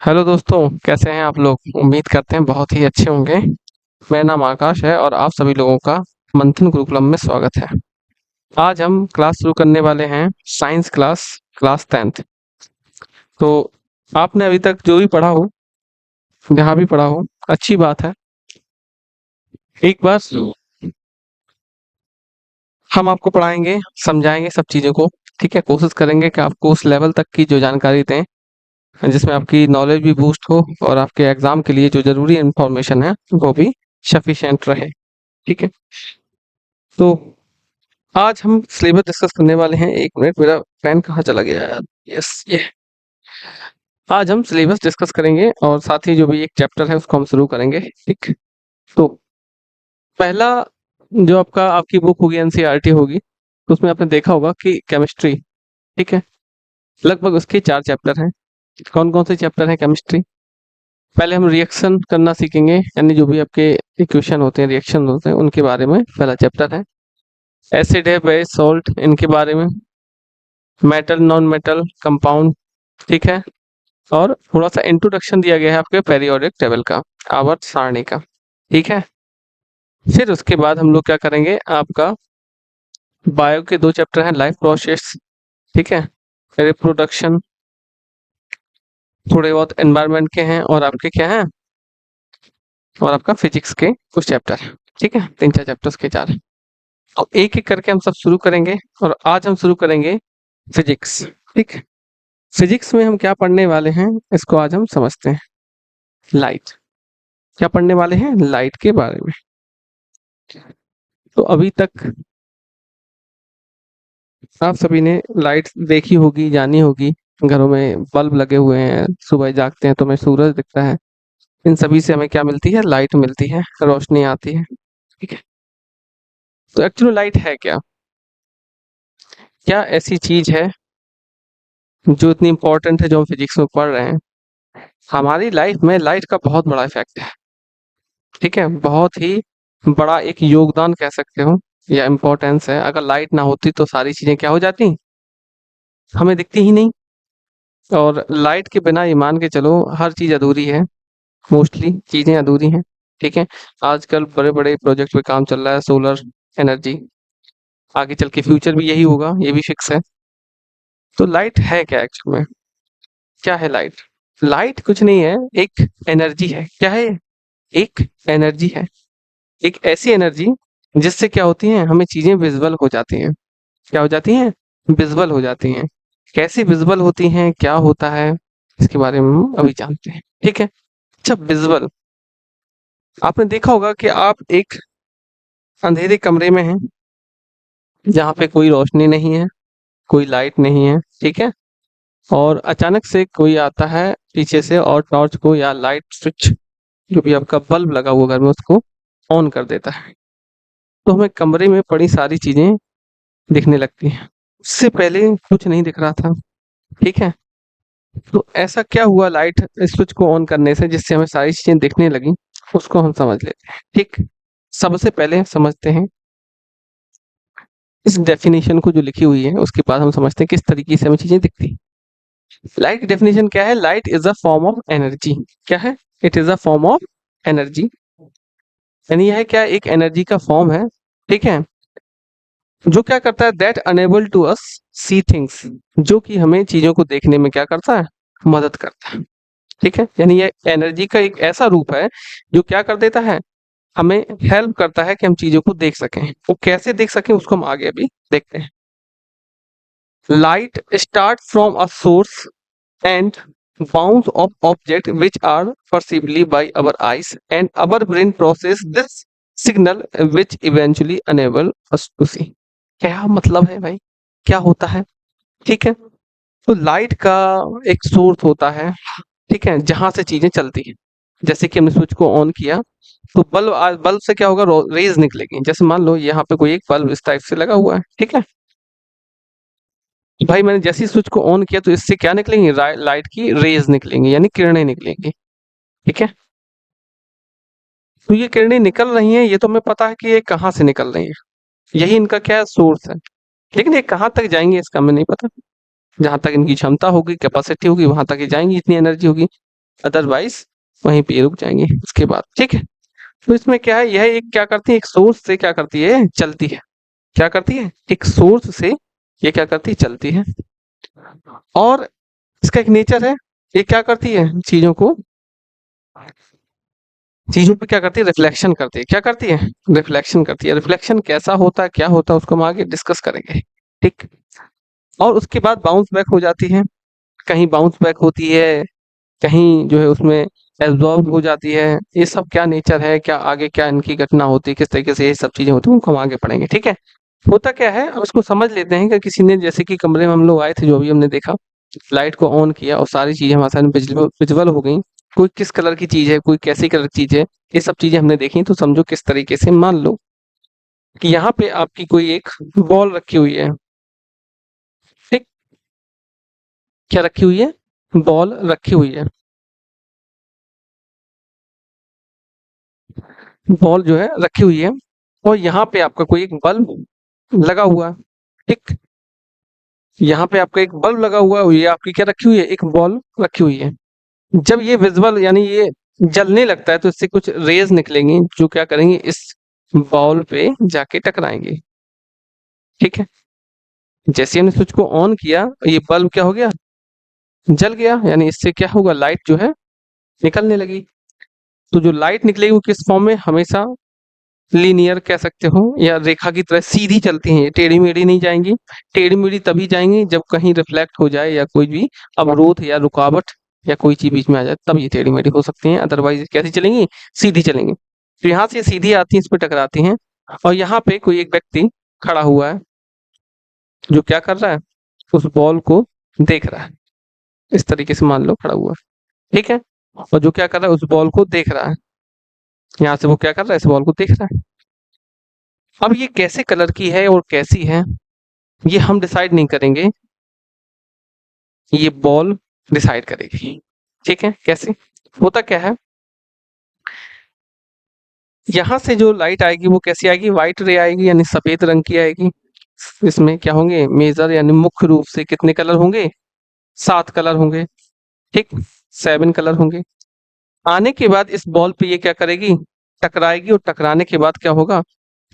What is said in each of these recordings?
Hello दोस्तों, कैसे हैं आप लोग? उम्मीद करते हैं बहुत ही अच्छे होंगे। मेरा नाम आकाश है और आप सभी लोगों का मंथन गुरुकुलम में स्वागत है। आज हम क्लास शुरू करने वाले हैं, साइंस क्लास, क्लास 10th। तो आपने अभी तक जो भी पढ़ा हो, जहाँ भी पढ़ा हो, अच्छी बात है। एक बार हम आपको पढ़ाएंगे, समझाएंगे सब चीज़ों को। ठीक है, कोशिश करेंगे कि आपको उस लेवल तक की जो जानकारी दें जिसमें आपकी नॉलेज भी बूस्ट हो और आपके एग्जाम के लिए जो जरूरी इंफॉर्मेशन है वो भी सफिशिएंट रहे। ठीक है, तो आज हम सिलेबस डिस्कस करने वाले हैं। एक मिनट, मेरा पेन कहाँ चला गया यार? यस, ये। आज हम सिलेबस डिस्कस करेंगे और साथ ही जो भी एक चैप्टर है उसको हम शुरू करेंगे। ठीक, तो पहला जो आपकी बुक होगी, एनसीईआरटी होगी, तो उसमें आपने देखा होगा कि केमिस्ट्री। ठीक है, लगभग उसके 4 चैप्टर हैं। कौन कौन से चैप्टर हैं केमिस्ट्री? पहले हम रिएक्शन करना सीखेंगे, यानी जो भी आपके इक्वेशन होते हैं, रिएक्शन होते हैं, उनके बारे में पहला चैप्टर है। एसिड है, बेस, सॉल्ट, इनके बारे में। Metal, non metal, compound. ठीक है, और थोड़ा सा इंट्रोडक्शन दिया गया है आपके पीरियोडिक टेबल का, आवर्त सारणी का। ठीक है, फिर उसके बाद हम लोग क्या करेंगे, आपका बायो के 2 चैप्टर हैं, लाइफ प्रोसेस, ठीक है, रिप्रोडक्शन, थोड़े बहुत एनवायरनमेंट के हैं, और आपके क्या हैं, और आपका फिजिक्स के कुछ चैप्टर हैं। ठीक है, 3 4 चैप्टर्स के 4। तो एक एक करके हम सब शुरू करेंगे, और आज हम शुरू करेंगे फिजिक्स। ठीक, फिजिक्स में हम क्या पढ़ने वाले हैं इसको आज हम समझते हैं। लाइट, क्या पढ़ने वाले हैं? लाइट के बारे में। तो अभी तक आप सभी ने लाइट देखी होगी, जानी होगी। घरों में बल्ब लगे हुए हैं, सुबह जागते हैं तो हमें सूरज दिखता है। इन सभी से हमें क्या मिलती है? लाइट मिलती है, रोशनी आती है। ठीक है, तो एक्चुअली लाइट है क्या? क्या ऐसी चीज है जो इतनी इंपॉर्टेंट है, जो हम फिजिक्स में पढ़ रहे हैं? हमारी लाइफ में लाइट का बहुत बड़ा इफेक्ट है। ठीक है, बहुत ही बड़ा एक योगदान कह सकते हो, या इम्पोर्टेंस है। अगर लाइट ना होती तो सारी चीजें क्या हो जाती? हमें दिखती ही नहीं। और लाइट के बिना ये मान के चलो हर चीज अधूरी है, मोस्टली चीजें अधूरी हैं। ठीक है, आजकल बड़े बड़े प्रोजेक्ट पे काम चल रहा है, सोलर एनर्जी। आगे चल के फ्यूचर भी यही होगा, ये भी फिक्स है। तो लाइट है क्या एक्चुअल में? क्या है लाइट? लाइट कुछ नहीं है, एक एनर्जी है। क्या है? एक एनर्जी है, एक ऐसी एनर्जी जिससे क्या होती है, हमें चीजें विजुअल हो जाती हैं। क्या हो जाती हैं? विजुअल हो जाती हैं। कैसे विजुअल होती हैं, क्या होता है, इसके बारे में हम अभी जानते हैं। ठीक है, अच्छा, विजुअल, आपने देखा होगा कि आप एक अंधेरे कमरे में हैं, जहाँ पे कोई रोशनी नहीं है, कोई लाइट नहीं है। ठीक है, और अचानक से कोई आता है पीछे से और टॉर्च को या लाइट स्विच, जो भी आपका बल्ब लगा हुआ घर में, उसको ऑन कर देता है। तो हमें कमरे में पड़ी सारी चीजें दिखने लगती हैं। उससे पहले कुछ नहीं दिख रहा था। ठीक है, तो ऐसा क्या हुआ लाइट स्विच को ऑन करने से जिससे हमें सारी चीजें दिखने लगी? उसको हम समझ लेते हैं। ठीक, सबसे पहले समझते हैं इस डेफिनेशन को जो लिखी हुई है, उसके बाद हम समझते हैं किस तरीके से हमें चीजें दिखती। लाइट डेफिनेशन क्या है? Light is a form of energy. क्या है? It is a form of energy, यानी यह क्या, एक एनर्जी का फॉर्म है। ठीक है, जो क्या करता है, that enable to us see things, जो कि हमें चीजों को देखने में क्या करता है? मदद करता है। ठीक है, यानी ये एनर्जी का एक ऐसा रूप है जो क्या कर देता है, हमें हेल्प करता है कि हम चीजों को देख सकें। वो कैसे देख सकें उसको हम आगे अभी देखते हैं। Light start from a source and bounce of objects which are perceivable by our eyes, and our brain process this signal which eventually enable us to see। क्या मतलब है भाई, क्या होता है? ठीक है, तो लाइट का एक सोर्स होता है, ठीक है, जहां से चीजें चलती हैं। जैसे कि हमने स्विच को ऑन किया तो बल्ब, बल्ब से क्या होगा, रेज निकलेगी। जैसे मान लो यहाँ पे कोई एक बल्ब इस टाइप से लगा हुआ है। ठीक है, भाई मैंने जैसे ही स्विच को ऑन किया तो इससे क्या निकलेंगी, लाइट की रेज निकलेंगी, यानी किरणें निकलेंगी। ठीक है, तो ये किरणें निकल रही हैं, ये तो हमें पता है कि ये कहाँ से निकल रही हैं, यही इनका क्या सोर्स है। लेकिन ये कहाँ तक जाएंगी इसका हमें नहीं पता। जहां तक इनकी क्षमता होगी, कैपेसिटी होगी, वहां तक ये जाएंगी, इतनी एनर्जी होगी। अदरवाइज वहीं पे रुक जाएंगे उसके बाद, ठीक है। तो इसमें क्या है, यह एक क्या करती है, एक सोर्स से क्या करती है, चलती है। क्या करती है, एक सोर्स से ये क्या करती है, चलती है। और इसका एक नेचर है, ये क्या करती है, चीजों पे क्या करती है, रिफ्लेक्शन करती है। क्या करती है, रिफ्लेक्शन करती है। रिफ्लेक्शन कैसा होता है, क्या होता है, उसको हम आगे डिस्कस करेंगे, ठीक। और उसके बाद बाउंस बैक हो जाती है, कहीं बाउंस बैक होती है, कहीं जो है उसमें एब्जॉर्ब हो जाती है। ये सब क्या नेचर है, क्या आगे क्या इनकी घटना होती है, किस तरीके से ये सब चीजें होती हैं, उनको हम आगे पढ़ेंगे, ठीक है। होता क्या है, अब उसको समझ लेते हैं कि किसी ने, जैसे कि कमरे में हम लोग आए थे, जो अभी हमने देखा, लाइट को ऑन किया और सारी चीजें हमारे सामने विजुअल हो गई। कोई किस कलर की चीज है, कोई कैसी कलर की चीज है, ये सब चीजें हमने देखी। तो समझो किस तरीके से, मान लो कि यहाँ पे आपकी कोई एक बॉल रखी हुई है, ठीक। क्या रखी हुई है, बॉल रखी हुई है। बॉल जो है रखी हुई है, और यहाँ पे आपका कोई एक बल्ब लगा हुआ है, ठीक। यहाँ पे आपका एक बल्ब लगा हुआ है, ये आपकी क्या रखी हुई है, एक बॉल रखी हुई है। जब ये विजिबल यानी ये जलने लगता है, तो इससे कुछ रेज निकलेंगी, जो क्या करेंगे, इस बॉल पे जाके टकराएंगे, ठीक है। जैसे हमने स्विच को ऑन किया, ये बल्ब क्या हो गया, जल गया, यानी इससे क्या होगा, लाइट जो है निकलने लगी। तो जो लाइट निकलेगी वो किस फॉर्म में, हमेशा लीनियर कह सकते हो, या रेखा की तरह सीधी चलती हैं, ये टेढ़ी मेढ़ी नहीं जाएंगी। टेढ़ी मेढ़ी तभी जाएंगी जब कहीं रिफ्लेक्ट हो जाए, या कोई भी अवरोध या रुकावट या कोई चीज बीच में आ जाए, तब ये टेढ़ी मेढ़ी हो सकती हैं। अदरवाइज कैसी चलेंगी, सीधी चलेंगी। तो यहाँ से सीधी आती हैं, इस पर टकराती हैं। और यहाँ पे कोई एक व्यक्ति खड़ा हुआ है, जो क्या कर रहा है, उस बॉल को देख रहा है। इस तरीके से मान लो खड़ा हुआ है, ठीक है। और जो क्या कर रहा है, उस बॉल को देख रहा है। यहाँ से वो क्या कर रहा है, इस बॉल को देख रहा है। अब ये कैसे कलर की है और कैसी है, ये हम डिसाइड नहीं करेंगे, ये बॉल डिसाइड करेगी, ठीक है। कैसे होता क्या है, यहाँ से जो लाइट आएगी वो कैसी आएगी, व्हाइट रे आएगी, यानी सफेद रंग की आएगी। इसमें क्या होंगे, मेजर यानी मुख्य रूप से कितने कलर होंगे, 7 कलर होंगे, ठीक। 7 कलर होंगे। आने के बाद इस बॉल पे ये क्या करेगी, टकराएगी, और टकराने के बाद क्या होगा,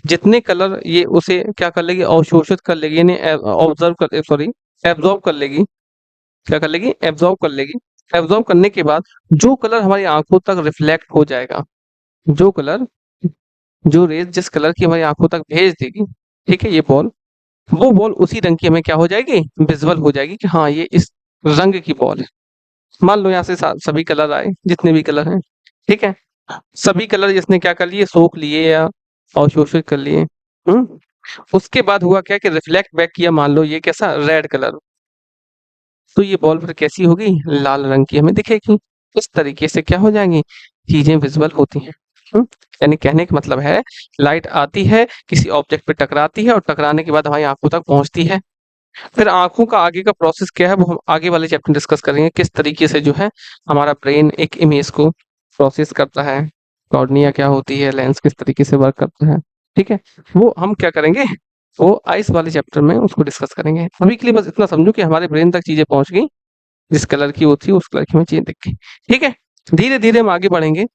जितने कलर ये उसे क्या कर लेगी, अवशोषित कर लेगी, यानी ऑब्जर्व कर, सॉरी, एब्जॉर्ब कर लेगी। क्या कर लेगी, एब्जॉर्ब कर लेगी। एब्जॉर्ब करने के बाद जो कलर हमारी आंखों तक रिफ्लेक्ट हो जाएगा, जो कलर, जो रेज जिस कलर की हमारी आंखों तक भेज देगी, ठीक है, ये बॉल, वो बॉल उसी रंग की हमें क्या हो जाएगी, विजुअल हो जाएगी, कि हाँ ये इस रंग की बॉल है। मान लो यहाँ से सभी कलर आए, जितने भी कलर हैं, ठीक है। सभी कलर जिसने क्या कर लिए, सोख लिए या अवशोषित कर लिए। उसके बाद हुआ क्या कि रिफ्लेक्ट बैक किया, मान लो ये कैसा, रेड कलर। तो ये बॉल फिर कैसी होगी, लाल रंग की हमें दिखेगी। इस तरीके से क्या हो जाएंगी, चीजें विजुअल होती हैं। यानी कहने का मतलब है, लाइट आती है, किसी ऑब्जेक्ट पे टकराती है, और टकराने के बाद हमारी आंखों तक पहुंचती है। फिर आंखों का आगे का प्रोसेस क्या है, वो हम आगे वाले चैप्टर में डिस्कस करेंगे, किस तरीके से जो है हमारा ब्रेन एक इमेज को प्रोसेस करता है, कॉर्निया क्या होती है, लेंस किस तरीके से वर्क करता है, ठीक है। वो हम क्या करेंगे, वो आइस वाले चैप्टर में उसको डिस्कस करेंगे। अभी के लिए बस इतना समझो कि हमारे ब्रेन तक चीजें पहुंच गई, जिस कलर की वो थी उस कलर की हमें चीजें दिख गई, ठीक है। धीरे धीरे हम आगे बढ़ेंगे।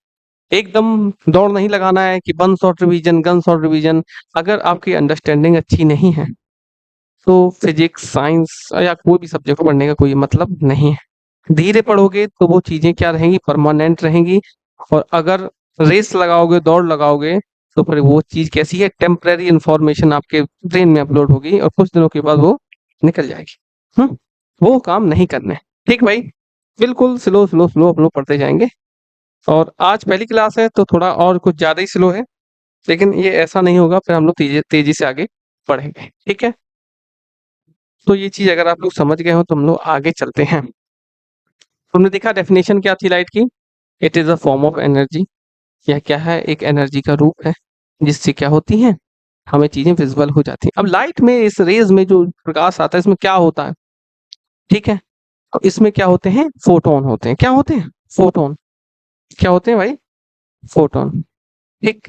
एकदम दौड़ नहीं लगाना है कि one shot revision, gun shot revision. अगर आपकी अंडरस्टैंडिंग अच्छी नहीं है, तो फिजिक्स, साइंस या कोई भी सब्जेक्ट पढ़ने का कोई मतलब नहीं है। धीरे पढ़ोगे तो वो चीजें क्या रहेंगी, परमानेंट रहेंगी। और अगर रेस लगाओगे, दौड़ लगाओगे, तो फिर वो चीज कैसी है, टेम्परेरी इंफॉर्मेशन आपके ब्रेन में अपलोड होगी, और कुछ दिनों के बाद वो निकल जाएगी। वो काम नहीं करना है, ठीक भाई। बिल्कुल स्लो स्लो स्लो हम लोग पढ़ते जाएंगे। और आज पहली क्लास है तो थोड़ा और कुछ ज्यादा ही स्लो है, लेकिन ये ऐसा नहीं होगा, फिर हम लोग तेजी तेजी से आगे बढ़ेंगे, ठीक है। तो ये चीज अगर आप लोग समझ गए हो तो हम लोग आगे चलते हैं। तुमने देखा डेफिनेशन क्या थी लाइट की, it is a form of energy. यह क्या है, एक एनर्जी का रूप है, जिससे क्या होती है, हमें चीजें विजुअल हो जाती हैं। अब लाइट में, इस रेज में जो प्रकाश आता है, इसमें क्या होता है, ठीक है। तो इसमें क्या होते हैं, फोटोन होते हैं। क्या होते हैं, फोटोन। क्या होते हैं भाई, फोटोन, ठीक।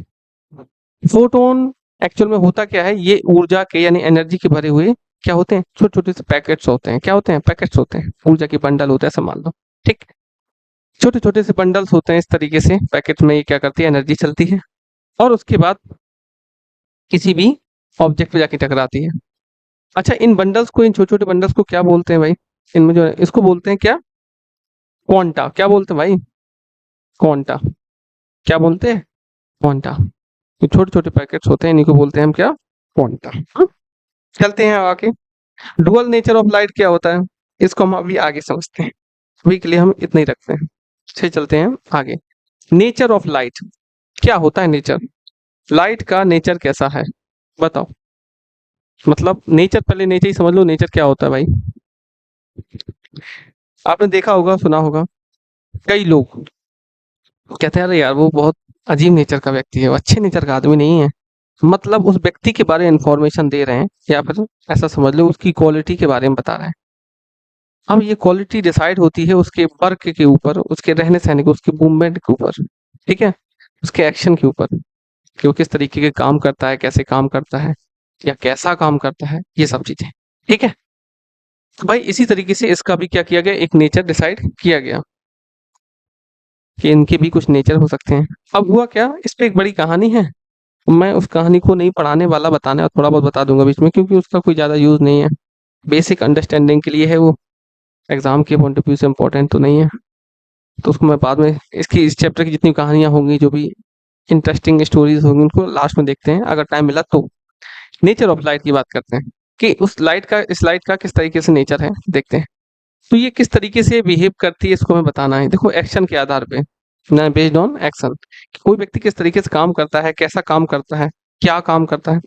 फोटोन एक्चुअल में होता क्या है, ये ऊर्जा के यानी एनर्जी के भरे हुए क्या होते हैं, छोटे छोटे से पैकेट्स होते हैं। क्या होते हैं, पैकेट्स होते हैं, ऊर्जा के बंडल होते हैं, ऐसा मान लो, ठीक। छोटे-छोटे से बंडल्स होते हैं इस तरीके से पैकेट में, ये क्या करती है एनर्जी चलती है और उसके बाद किसी भी ऑब्जेक्ट पे जाके टकराती है। अच्छा इन बंडल्स को, इन छोटे-छोटे बंडल्स को क्या बोलते हैं भाई? इनमें जो है इसको बोलते हैं क्या? क्वांटा। क्या बोलते हैं भाई? क्वांटा। क्या बोलते हैं? क्वांटा। ये छोटे-छोटे पैकेट्स होते हैं, इन्हीं को बोलते हैं हम क्या? क्वांटा। चलते हैं आगे। डुअल नेचर ऑफ लाइट क्या होता है? इसको हम अभी आगे समझते हैं। अभी के लिए हम इतना ही रखते हैं। फिर चलते हैं आगे। नेचर ऑफ लाइट क्या होता है? नेचर, लाइट का नेचर कैसा है बताओ? मतलब नेचर, पहले नेचर ही समझ लो, नेचर क्या होता है भाई? आपने देखा होगा, सुना होगा, कई लोग कहते हैं अरे यार वो बहुत अजीब नेचर का व्यक्ति है, वो अच्छे नेचर का आदमी नहीं है। मतलब उस व्यक्ति के बारे में इंफॉर्मेशन दे रहे हैं या फिर ऐसा समझ लो उसकी क्वालिटी के बारे में बता रहे हैं। अब ये क्वालिटी डिसाइड होती है उसके वर्क के ऊपर, उसके रहने सहने के, उसके मूवमेंट के ऊपर, ठीक है, उसके एक्शन के ऊपर, कि वो किस तरीके के काम करता है, कैसे काम करता है या कैसा काम करता है, ये सब चीजें, ठीक है। तो भाई इसी तरीके से इसका भी क्या किया गया, एक नेचर डिसाइड किया गया कि इनके भी कुछ नेचर हो सकते हैं। अब हुआ क्या, इस पे एक बड़ी कहानी है। मैं उस कहानी को नहीं पढ़ाने वाला, बताने और थोड़ा बहुत बता दूंगा बीच में, क्योंकि उसका कोई ज़्यादा यूज़ नहीं है। बेसिक अंडरस्टैंडिंग के लिए है वो, एग्जाम के पॉइंट ऑफ व्यू से इम्पोर्टेंट तो नहीं है। तो उसको मैं बाद में, इसकी इस चैप्टर की जितनी कहानियां होंगी, जो भी इंटरेस्टिंग स्टोरीज होंगी, उनको लास्ट में देखते हैं अगर टाइम मिला तो। नेचर ऑफ लाइट की बात करते हैं कि उस लाइट का, इस लाइट का किस तरीके से नेचर है, देखते हैं। तो ये किस तरीके से बिहेव करती है, इसको हमें बताना है। देखो एक्शन के आधार पे ना, बेस्ड ऑन एक्शन, कोई व्यक्ति किस तरीके से काम करता है, कैसा काम करता है, क्या काम करता है।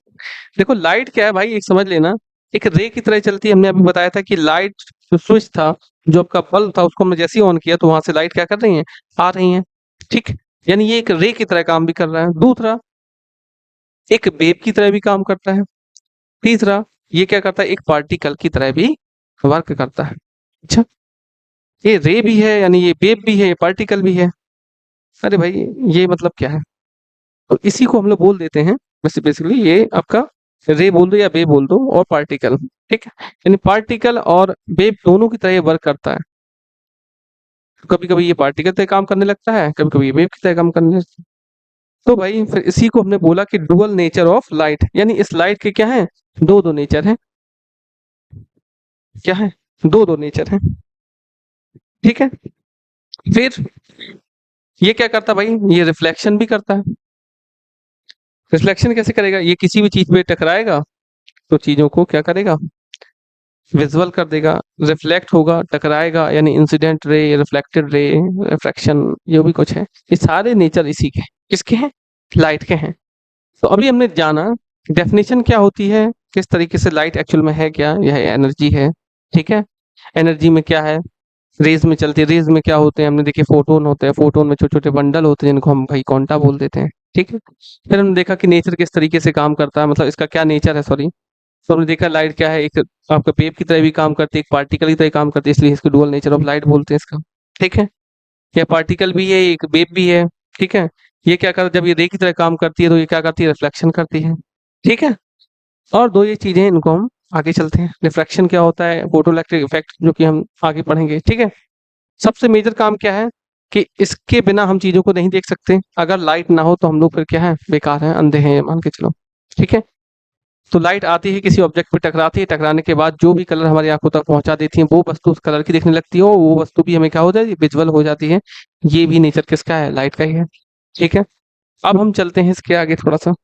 देखो लाइट क्या है भाई, एक समझ लेना, एक रे की तरह चलती है। हमने अभी बताया था कि लाइट जो स्विच था, जो आपका बल्ब था, उसको हमने जैसे ही ऑन किया तो वहां से लाइट क्या कर रही है, आ रही है, ठीक। यानी ये एक रे की तरह काम भी कर रहा है। दूसरा, एक वेव की तरह भी काम करता है। तीसरा, ये क्या करता है, एक पार्टिकल की तरह भी वर्क करता है। अच्छा, ये रे भी है, यानी ये वेव भी है, ये पार्टिकल भी है। अरे भाई ये मतलब क्या है? तो इसी को हम लोग बोल देते हैं, वैसे बेसिकली ये आपका रे बोल दो या वेव बोल दो, और पार्टिकल, ठीक है। यानी पार्टिकल और वेव दोनों की तरह ये वर्क करता है। कभी कभी ये पार्टिकल तरह काम करने लगता है, कभी कभी ये वेव की तरह काम करने लगता है। तो भाई फिर इसी को हमने बोला कि डुअल नेचर ऑफ लाइट, यानी इस लाइट के क्या है, दो दो नेचर है। क्या है? दो दो नेचर है, ठीक है। फिर ये क्या करता है भाई, ये रिफ्लेक्शन भी करता है। रिफ्लेक्शन कैसे करेगा, ये किसी भी चीज पे टकराएगा तो चीजों को क्या करेगा, विजुअल कर देगा। रिफ्लेक्ट होगा, टकराएगा, यानी incident ray, reflected ray, refraction, जो भी कुछ है, ये सारे नेचर इसी के हैं। किसके हैं? लाइट के हैं। तो अभी हमने जाना डेफिनेशन क्या होती है, किस तरीके से लाइट एक्चुअल में है, क्या यह एनर्जी है, ठीक है। एनर्जी में क्या है, रेज में चलती है। रेज में क्या होते हैं, हमने देखे फोटोन होते हैं, फोटोन में छोटे छोटे बंडल होते हैं जिनको हम भाई क्वांटा बोल देते हैं, ठीक है। फिर हमने देखा कि नेचर किस तरीके से काम करता है, मतलब इसका क्या नेचर है, सॉरी। तो हमने देखा लाइट क्या है, एक आपका वेव की तरह भी काम करती है, एक पार्टिकल की तरह काम करती है, इसलिए इसको डुअल नेचर ऑफ लाइट बोलते हैं इसका, ठीक है। यह पार्टिकल भी है, एक वेव भी है, ठीक है। ये क्या करता है, जब ये रे की तरह काम करती है तो ये क्या करती है, रिफ्लेक्शन करती है, ठीक है। और दो ये चीजें, इनको हम आगे चलते हैं। रिफ्रैक्शन क्या होता है, फोटोइलेक्ट्रिक इफेक्ट, जो कि हम आगे पढ़ेंगे, ठीक है। सबसे मेजर काम क्या है कि इसके बिना हम चीजों को नहीं देख सकते। अगर लाइट ना हो तो हम लोग फिर क्या है, बेकार हैं, अंधे हैं, ये मान के चलो, ठीक है। तो लाइट आती है, किसी ऑब्जेक्ट पे टकराती है, टकराने के बाद जो भी कलर हमारी आंखों तक पहुंचा देती है, वो वस्तु उस कलर की दिखने लगती है, और वो वस्तु भी हमें क्या हो जाती है, विजुअल हो जाती है। ये भी नेचर किसका है, लाइट का ही है, ठीक है। अब हम चलते हैं इसके आगे थोड़ा सा।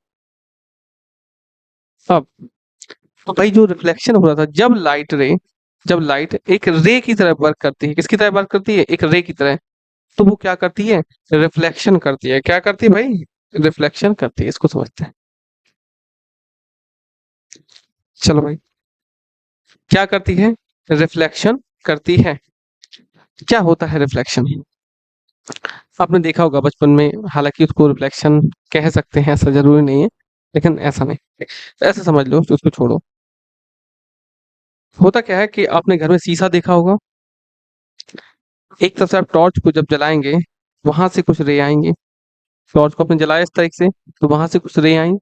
अब तो भाई जो रिफ्लेक्शन हो रहा था, जब लाइट एक रे की तरह वर्क करती है, किसकी तरह वर्क करती है, एक रे की तरह, तो वो क्या करती है, रिफ्लेक्शन करती है। क्या करती है भाई, रिफ्लेक्शन करती है। इसको समझते हैं, चलो भाई। क्या करती है, रिफ्लेक्शन करती है। क्या होता है रिफ्लेक्शन? आपने देखा होगा बचपन में, हालांकि उसको रिफ्लेक्शन कह सकते हैं, ऐसा जरूरी नहीं है, लेकिन ऐसा नहीं, ऐसा समझ लो तो उसको छोड़ो। होता क्या है कि आपने घर में शीशा देखा होगा, एक तरफ से आप टॉर्च को जब जलाएंगे, वहां से कुछ रे आएंगे। टॉर्च को आपने जलाया इस तरीके से, तो वहां से कुछ रे आई,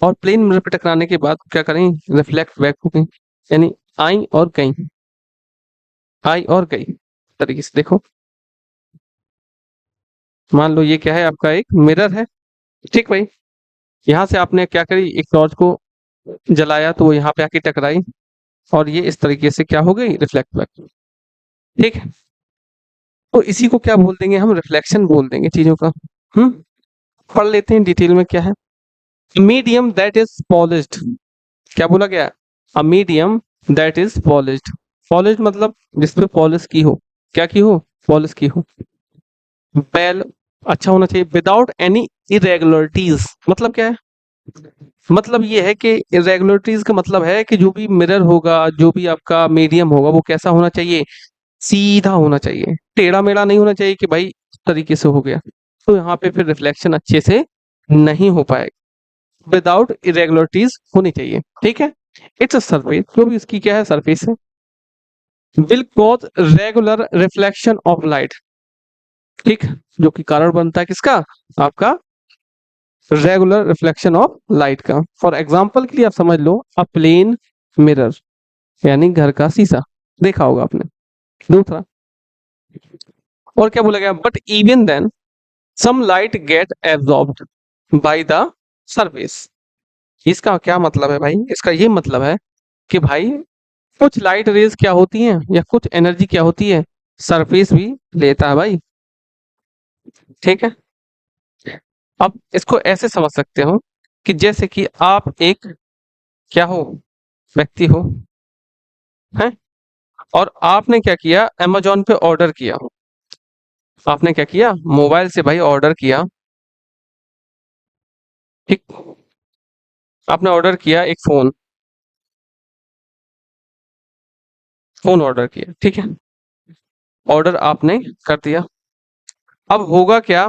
और प्लेन मिरर पे टकराने के बाद क्या करें, रिफ्लेक्ट बैक हो गई, यानी आई और गई, आई और गई तरीके से। देखो मान लो ये क्या है, आपका एक मिरर है। ठीक भाई, यहाँ से आपने क्या करी, एक टॉर्च को जलाया तो वो यहाँ पे आके टकराई, और ये इस तरीके से क्या हो गई, रिफ्लेक्ट बैक। ठीक है, तो इसी को क्या बोल देंगे हम, रिफ्लेक्शन बोल देंगे चीजों का। हम्म, पढ़ लेते हैं डिटेल में क्या है। मीडियम दैट इज पॉलिश्ड, क्या बोला गया, a medium that is polished. Polished मतलब जिसपे पॉलिश की हो, क्या की हो, पॉलिश की हो। वेल, अच्छा होना चाहिए, विदाउट एनी इरेगुलरिटीज, मतलब क्या है, मतलब ये है कि इरेगुलरिटीज का मतलब है कि जो भी मिरर होगा, जो भी आपका मीडियम होगा, वो कैसा होना चाहिए, सीधा होना चाहिए, टेढ़ा मेढ़ा नहीं होना चाहिए कि भाई इस तरीके से हो गया, तो यहाँ पे फिर रिफ्लेक्शन अच्छे से नहीं हो पाएगा। विदाउट इरेगुलरिटीज होनी चाहिए। ठीक है, इट्स अ सरफेस, जो भी इसकी क्या है, सरफेस है, will cause regular reflection of light. ठीक, जो कि कारण बनता है किसका, आपका रेगुलर रिफ्लेक्शन ऑफ लाइट का। फॉर एग्जाम्पल के लिए आप समझ लो, अ प्लेन मिरर, यानी घर का शीशा, देखा होगा आपने। दूसरा, और क्या बोला गया, but even then some light get absorbed by the surface. इसका क्या मतलब है भाई, इसका ये मतलब है कि भाई कुछ लाइट रेज क्या होती हैं, या कुछ एनर्जी क्या होती है, सरफेस भी लेता है भाई। ठीक है, अब इसको ऐसे समझ सकते हो कि जैसे कि आप एक क्या हो, व्यक्ति हो, हैं, और आपने क्या किया, अमेजोन पे ऑर्डर किया हो। आपने क्या किया, मोबाइल से भाई ऑर्डर किया। ठीक, आपने ऑर्डर किया एक फोन, फोन ऑर्डर किया, ठीक है, ऑर्डर आपने कर दिया। अब होगा क्या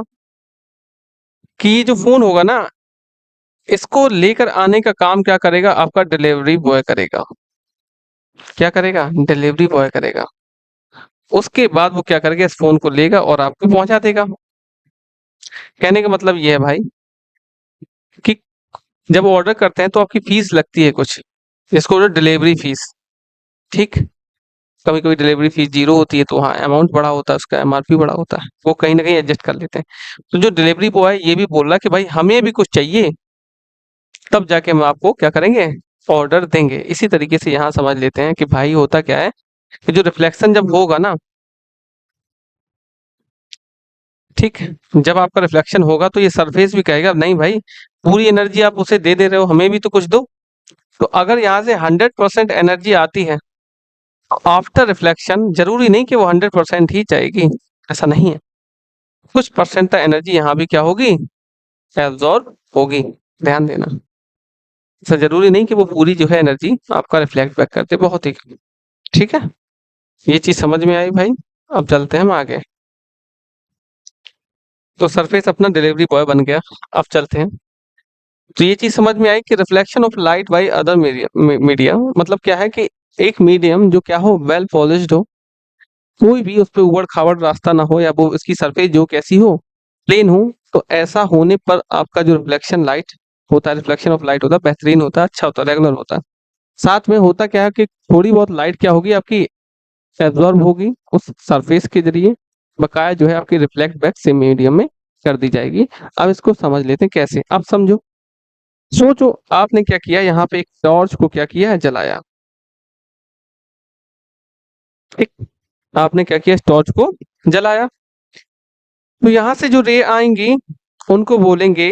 कि ये जो फोन होगा ना, इसको लेकर आने का काम क्या करेगा, आपका डिलीवरी बॉय करेगा। क्या करेगा, डिलीवरी बॉय करेगा। उसके बाद वो क्या करेगा, इस फोन को लेगा और आपको पहुंचा देगा। कहने का मतलब ये है भाई कि जब ऑर्डर करते हैं तो आपकी फीस लगती है कुछ, इसको डिलीवरी फीस। ठीक, कभी कभी डिलीवरी फीस जीरो होती है, तो हाँ अमाउंट बड़ा होता है, उसका एमआरपी बड़ा होता है, वो कहीं ना कहीं एडजस्ट कर लेते हैं। तो जो डिलीवरी बॉय ये भी बोल रहा है कि भाई हमें भी कुछ चाहिए, तब जाके हम आपको क्या करेंगे, ऑर्डर देंगे। इसी तरीके से यहाँ समझ लेते हैं कि भाई होता क्या है कि जो रिफ्लेक्शन जब होगा ना, ठीक, जब आपका रिफ्लेक्शन होगा तो ये सरफेस भी कहेगा नहीं भाई, पूरी एनर्जी आप उसे दे दे रहे हो, हमें भी तो कुछ दो। तो अगर यहाँ से 100% एनर्जी आती है आफ्टर रिफ्लेक्शन, जरूरी नहीं कि वो 100% ही जाएगी, ऐसा नहीं है, कुछ परसेंट एनर्जी यहाँ भी क्या होगी, एब्जॉर्ब होगी। ध्यान देना, ऐसा जरूरी नहीं कि वो पूरी जो है एनर्जी आपका रिफ्लेक्ट बैक करते, बहुत ही। ठीक है, ये चीज समझ में आई भाई। अब चलते हैं हम आगे। तो सरफेस अपना डिलीवरी बॉय बन गया। अब चलते हैं, तो ये चीज समझ में आई कि reflection of light by other media मतलब क्या है कि एक मीडियम जो क्या हो, वेल पॉलिश्ड हो, कोई भी उस पे उबड़ खाबड़ रास्ता ना हो, या वो उसकी सरफेस जो कैसी हो, प्लेन हो, तो ऐसा होने पर आपका जो रिफ्लेक्शन लाइट होता है, रिफ्लेक्शन ऑफ लाइट होता है, बेहतरीन होता है, अच्छा होता है, रेगुलर होता है। साथ में होता क्या है कि थोड़ी बहुत लाइट क्या होगी आपकी, एब्जॉर्ब होगी उस सरफेस के जरिए, बकाया जो है आपकी रिफ्लेक्ट बैक सेम मीडियम में कर दी जाएगी। अब इसको समझ लेते हैं कैसे, अब समझो। सोचो, आपने क्या किया, यहाँ पे एक टॉर्च को क्या किया है, जलाया। ठीक, आपने क्या किया, इस टॉर्च को जलाया, तो यहाँ से जो रे आएंगी उनको बोलेंगे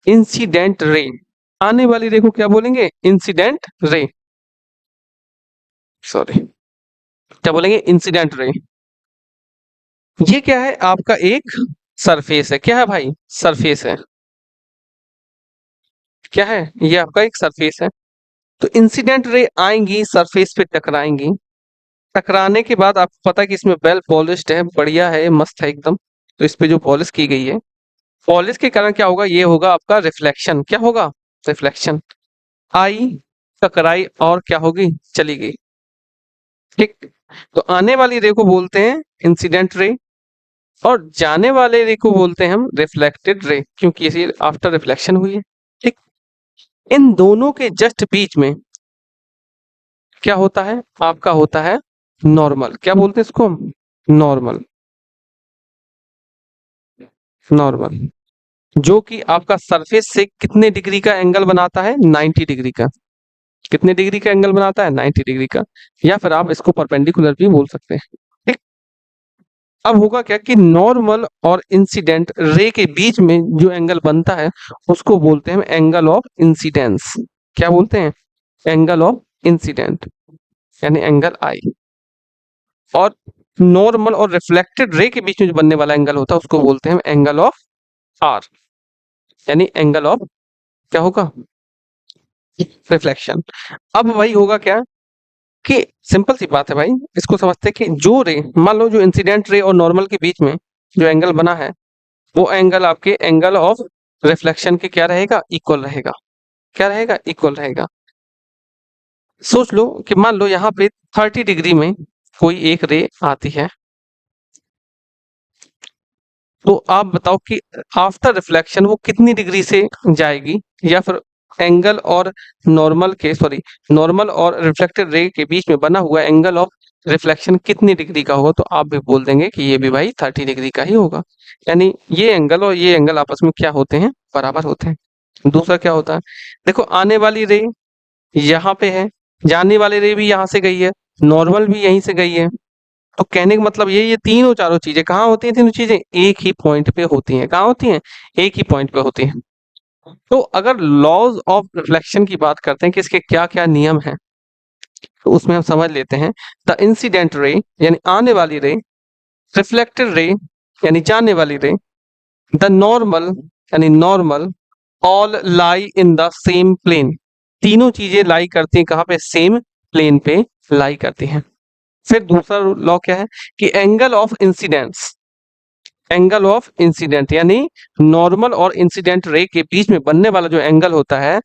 इंसिडेंट रे। आने वाली रे को क्या बोलेंगे, इंसिडेंट रे, सॉरी, क्या बोलेंगे, इंसिडेंट रे। ये क्या है, आपका एक सरफेस है, क्या है भाई, सरफेस है, क्या है, ये आपका एक सरफेस है। तो इंसिडेंट रे आएंगी, सरफेस पे टकराएंगी, टकराने के बाद आपको पता है कि इसमें वेल पॉलिश्ड है, बढ़िया है, मस्त है एकदम, तो इस पे जो पॉलिश की गई है, पॉलिश के कारण क्या होगा, ये होगा आपका रिफ्लेक्शन, क्या होगा, रिफ्लेक्शन। आई, टकराई और क्या होगी, चली गई। ठीक, तो आने वाली रे को बोलते हैं इंसिडेंट रे, और जाने वाले रे को बोलते हैं हम रिफ्लेक्टेड रे, क्योंकि ये आफ्टर रिफ्लेक्शन हुई है। ठीक, इन दोनों के जस्ट बीच में क्या होता है, आपका होता है नॉर्मल, क्या बोलते हैं इसको हम, नॉर्मल। नॉर्मल, जो कि आपका सरफेस से कितने डिग्री का एंगल बनाता है? 90 डिग्री का। कितने डिग्री का एंगल बनाता है? 90 डिग्री का, या फिर आप इसको परपेंडिकुलर भी बोल सकते हैं। ठीक। अब होगा क्या कि नॉर्मल और इंसिडेंट रे के बीच में जो एंगल बनता है उसको बोलते हैं एंगल ऑफ इंसिडेंस। क्या बोलते हैं? एंगल ऑफ इंसिडेंट, यानी एंगल आई। और नॉर्मल और रिफ्लेक्टेड रे के बीच में जो बनने वाला एंगल होता है उसको बोलते हैं एंगल ऑफ आर, यानी एंगल ऑफ क्या होगा? रिफ्लेक्शन। अब वही होगा क्या कि सिंपल सी बात है भाई, इसको समझते हैं कि जो रे, मान लो जो इंसिडेंट रे और नॉर्मल के बीच में जो एंगल बना है वो एंगल आपके एंगल ऑफ रिफ्लेक्शन के क्या रहेगा? इक्वल रहेगा। क्या रहेगा? इक्वल रहेगा। सोच लो कि मान लो यहाँ पे 30 डिग्री में कोई एक रे आती है, तो आप बताओ कि आफ्टर रिफ्लेक्शन वो कितनी डिग्री से जाएगी, या फिर एंगल और नॉर्मल के, सॉरी, नॉर्मल और रिफ्लेक्टेड रे के बीच में बना हुआ एंगल ऑफ रिफ्लेक्शन कितनी डिग्री का होगा? तो आप भी बोल देंगे कि ये भी भाई 30 डिग्री का ही होगा। यानी ये एंगल और ये एंगल आपस में क्या होते हैं? बराबर होते हैं। दूसरा क्या होता है? देखो, आने वाली रे यहाँ पे है, जाने वाली रे भी यहाँ से गई है, नॉर्मल भी यहीं से गई है। तो कहने का मतलब ये तीनों चारों चीजें कहाँ होती हैं? तीनों चीजें एक ही पॉइंट पे होती हैं। कहाँ होती हैं? एक ही पॉइंट पे होती हैं। तो अगर लॉज ऑफ रिफ्लेक्शन की बात करते हैं कि इसके क्या क्या नियम हैं, तो उसमें हम समझ लेते हैं। द इंसिडेंट रे यानी आने वाली रे, रिफ्लेक्टेड रे यानी जाने वाली रे, द नॉर्मल यानी normal, all lie in the same plane. तीनों चीजें लाई करती हैं कहाँ पे? सेम प्लेन पे लाई करती हैं। फिर दूसरा लॉ क्या है कि angle of incidence, angle of incident यानी नॉर्मल और इंसिडेंट रे के बीच में बनने वाला जो एंगल होता है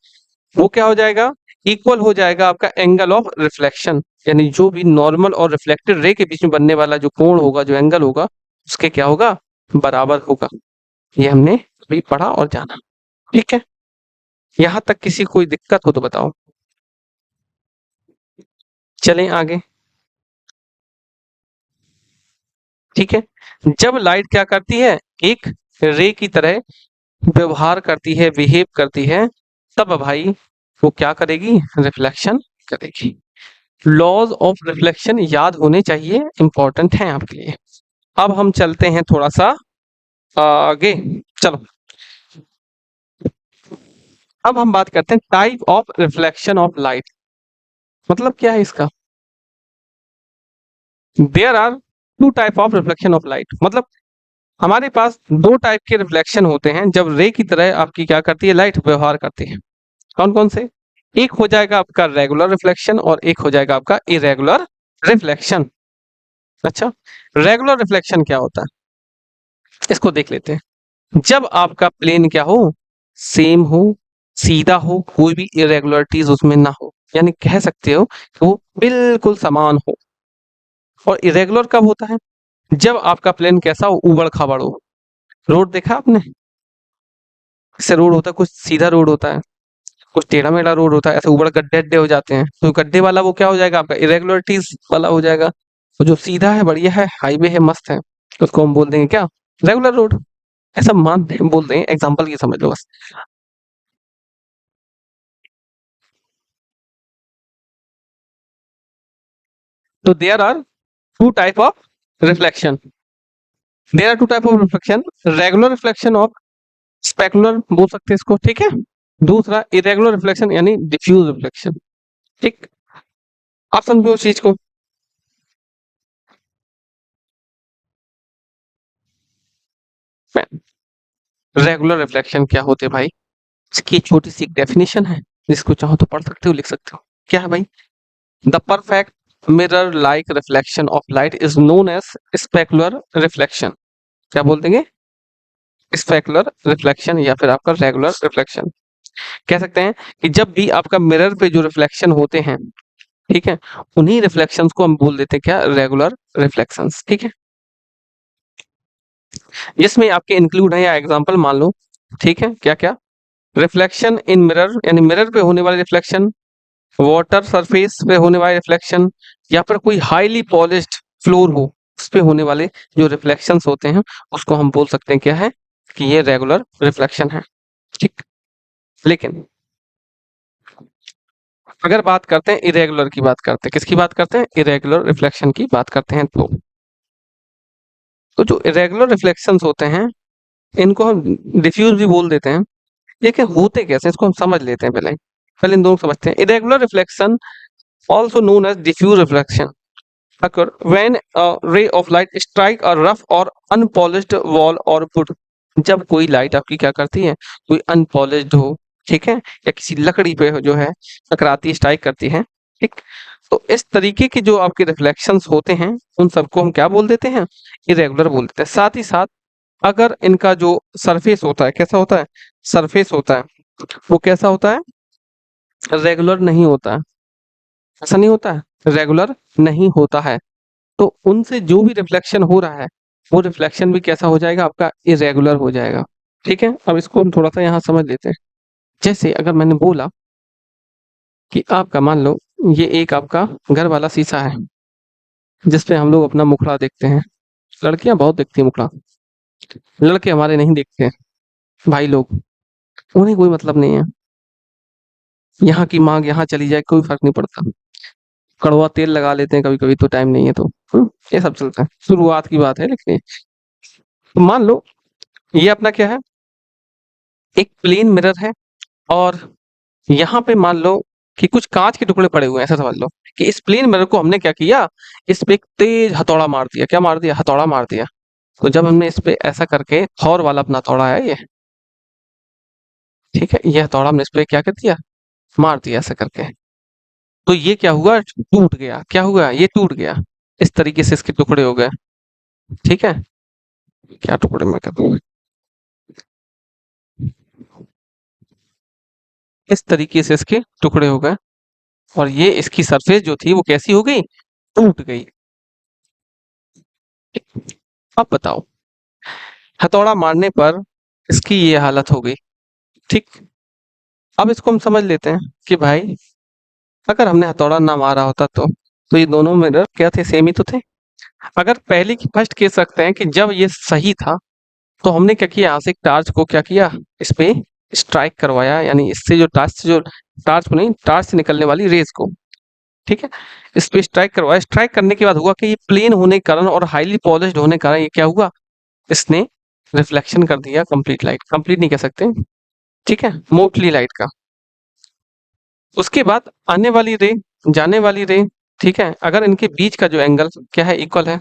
वो क्या हो जाएगा? इक्वल हो जाएगा आपका एंगल ऑफ रिफ्लेक्शन। यानी जो भी नॉर्मल और रिफ्लेक्टेड रे के बीच में बनने वाला जो कोण होगा, जो एंगल होगा, उसके क्या होगा? बराबर होगा। ये हमने अभी पढ़ा और जाना। ठीक है, यहां तक किसी कोई दिक्कत हो तो बताओ। चलें आगे। ठीक है, जब लाइट क्या करती है? एक रे की तरह व्यवहार करती है, बिहेव करती है, तब भाई वो क्या करेगी? रिफ्लेक्शन करेगी। लॉज ऑफ रिफ्लेक्शन याद होने चाहिए, इंपॉर्टेंट है आपके लिए। अब हम चलते हैं थोड़ा सा आगे। चलो, अब हम बात करते हैं type of reflection of light. मतलब क्या है इसका? There are two type of reflection of light. मतलब हमारे पास दो टाइप के रिफ्लेक्शन होते हैं जब रे की तरह आपकी क्या करती है? लाइट व्यवहार करती है। कौन कौन से? एक हो जाएगा आपका रेगुलर रिफ्लेक्शन और एक हो जाएगा आपका इरेगुलर रिफ्लेक्शन। अच्छा, रेगुलर रिफ्लेक्शन क्या होता है इसको देख लेते हैं। जब आपका प्लेन क्या हो? सेम हो, सीधा हो, कोई भी इरेगुलरिटीज उसमें ना हो, यानी कह सकते हो कि वो बिल्कुल समान हो। और इरेगुलर कब होता है? जब आपका प्लेन कैसा हो? उबड़ खाबड़ हो। रोड देखा आपने? ऐसे रोड होता है, कुछ सीधा रोड होता है, कुछ टेढ़ा मेढ़ा रोड होता है, ऐसे ऊबड़ गड्ढे अड्डे हो जाते हैं। तो गड्ढे वाला वो क्या हो जाएगा? आपका इरेगुलरिटीज वाला हो जाएगा। और जो सीधा है, बढ़िया है, हाईवे है, मस्त है, तो उसको हम बोल देंगे क्या? Regular road. ऐसा मान बोल दें, एग्जाम्पल की समझ लो बस। तो there are two type of reflection. There are two type of reflection, regular reflection of specular बोल सकते हैं इसको। ठीक है, दूसरा इरेगुलर रिफ्लेक्शन यानी डिफ्यूज रिफ्लेक्शन। ठीक, आप समझो उस चीज को। रेगुलर रिफ्लेक्शन क्या होते हैं भाई? इसकी छोटी सी डेफिनेशन है, जिसको चाहो तो पढ़ सकते हो, लिख सकते हो। क्या है भाई? The perfect mirror like reflection of light is known as specular reflection. क्या बोल देंगे? स्पेकुलर रिफ्लेक्शन या फिर आपका रेगुलर रिफ्लेक्शन। कह सकते हैं कि जब भी आपका मिरर पे जो रिफ्लेक्शन होते हैं, ठीक है, उन्हीं रिफ्लेक्शंस को हम बोल देते हैं क्या? Regular reflections. ठीक है, जिसमें आपके इंक्लूड है या एग्जांपल मान लो। ठीक है, क्या क्या? रिफ्लेक्शन इन मिरर यानी मिरर पे होने वाले रिफ्लेक्शन, वाटर सरफेस पे होने वाले रिफ्लेक्शन, या फिर कोई हाईली पॉलिश्ड फ्लोर हो उस पे होने वाले जो रिफ्लेक्शंस होते हैं उसको हम बोल सकते हैं क्या है? कि ये रेगुलर रिफ्लेक्शन है, ठीक। लेकिन अगर बात करते हैं इरेगुलर की बात करते हैं, किसकी बात करते हैं? इरेगुलर रिफ्लेक्शन की बात करते हैं। तो जो इरेगुलर रिफ्लेक्शंस होते हैं, इनको हम डिफ्यूज भी बोल देते हैं। लेकिन होते कैसे हैं, इसको हम समझ लेते हैं पहले। पहले इन दोनों को समझते हैं। Irregular reflection also known as diffuse reflection occur when a ray of light strike a rough or unpolished wall or wood। जब कोई लाइट आपकी क्या करती है, कोई अनपॉलिश्ड हो, ठीक है, या किसी लकड़ी पे जो है टकराती, स्ट्राइक करती है, ठीक। तो इस तरीके के जो आपके रिफ्लेक्शंस होते हैं, उन सबको हम क्या बोल देते हैं? इरेगुलर बोल देते हैं। साथ ही साथ अगर इनका जो सरफेस होता है, कैसा होता है? सरफेस होता है, वो कैसा होता है? रेगुलर नहीं होता है। ऐसा नहीं होता है, रेगुलर नहीं होता है। तो उनसे जो भी रिफ्लेक्शन हो रहा है, वो रिफ्लेक्शन भी कैसा हो जाएगा? आपका इरेगुलर हो जाएगा, ठीक है। अब इसको हम थोड़ा सा यहाँ समझ लेते हैं। जैसे अगर मैंने बोला कि आपका मान लो ये एक आपका घर वाला शीशा है, जिसपे हम लोग अपना मुखड़ा देखते हैं। लड़कियां बहुत देखती हैं मुखड़ा, लड़के हमारे नहीं देखते हैं। भाई लोग, उन्हें कोई मतलब नहीं है, यहाँ की मांग यहाँ चली जाए कोई फर्क नहीं पड़ता। कड़वा तेल लगा लेते हैं कभी कभी, तो टाइम नहीं है तो ये सब चलता है। शुरुआत की बात है, लेकिन तो मान लो ये अपना क्या है? एक प्लेन मिरर है, और यहाँ पे मान लो कि कुछ कांच के टुकड़े पड़े हुए हैं। ऐसा समझ लो कि इस प्लेन मिरर को हमने क्या किया, इस पे एक तेज हथौड़ा मार दिया। क्या मार दिया? हथौड़ा मार दिया। तो जब हमने इस पे ऐसा करके, थॉर वाला अपना हथौड़ा है ये, ठीक है, ये हथौड़ा हमने इस पे क्या कर दिया? मार दिया ऐसा करके। तो ये क्या हुआ? टूट गया। क्या हुआ? ये टूट गया। इस तरीके से इसके टुकड़े हो गए, ठीक है। क्या टुकड़े मैं कर दूं, इस तरीके से इसके टुकड़े हो गए, और ये इसकी सरफेस जो थी वो कैसी हो गई? टूट गई। अब बताओ, हथौड़ा मारने पर इसकी ये हालत हो गई, ठीक। अब इसको हम समझ लेते हैं कि भाई अगर हमने हथौड़ा ना मारा होता तो ये दोनों मिरर क्या थे? सेम ही तो थे। अगर पहली की फर्स्ट कह सकते हैं कि जब ये सही था, तो हमने क्या किया? यहाँ से एक टार्च को क्या किया? इस पे स्ट्राइक करवाया, यानी इससे जो टार्च को नहीं, टार्च से निकलने वाली रेज को, ठीक है, इस पे स्ट्राइक करवाया। स्ट्राइक करने के बाद हुआ कि ये प्लेन होने के कारण और हाईली पॉलिश्ड होने के कारण ये क्या हुआ? इसने रिफ्लेक्शन कर दिया कंप्लीट लाइट, कंप्लीट नहीं कह सकते, ठीक है, मोस्टली लाइट का। उसके बाद आने वाली रे, जाने वाली रे, ठीक है, अगर इनके बीच का जो एंगल क्या है? इक्वल है,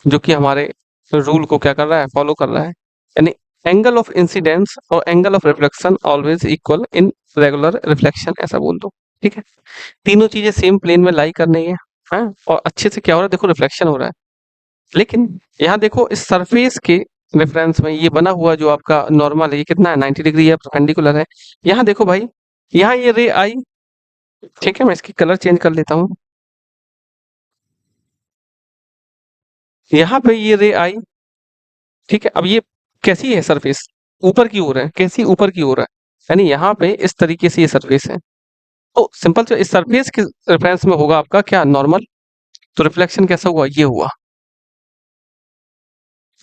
जो कि हमारे रूल को क्या कर रहा है? फॉलो कर रहा है। यानी एंगल ऑफ इंसिडेंस और angle of reflection always equal in regular reflection, ऐसा बोल दो, ठीक है। तीनों चीजें सेम प्लेन में लाई करनी है, हाँ? और अच्छे से क्या हो रहा है? देखो रिफ्लेक्शन हो रहा है। लेकिन यहाँ देखो इस सरफेस के रेफरेंस में ये बना हुआ जो आपका नॉर्मल है, ये कितना है? 90 डिग्री है, परपेंडिकुलर है। यहाँ देखो भाई, यहाँ ये रे आई, ठीक है, मैं इसकी कलर चेंज कर लेता हूँ। यहाँ पे ये रे आई, ठीक है। अब ये कैसी है सरफेस? ऊपर की ओर है। कैसी? ऊपर की ओर है, यानी यहाँ पे इस तरीके से ये सरफेस है। तो सिंपल से इस सरफेस के रेफरेंस में होगा आपका क्या? नॉर्मल। तो रिफ्लेक्शन कैसा हुआ? ये हुआ।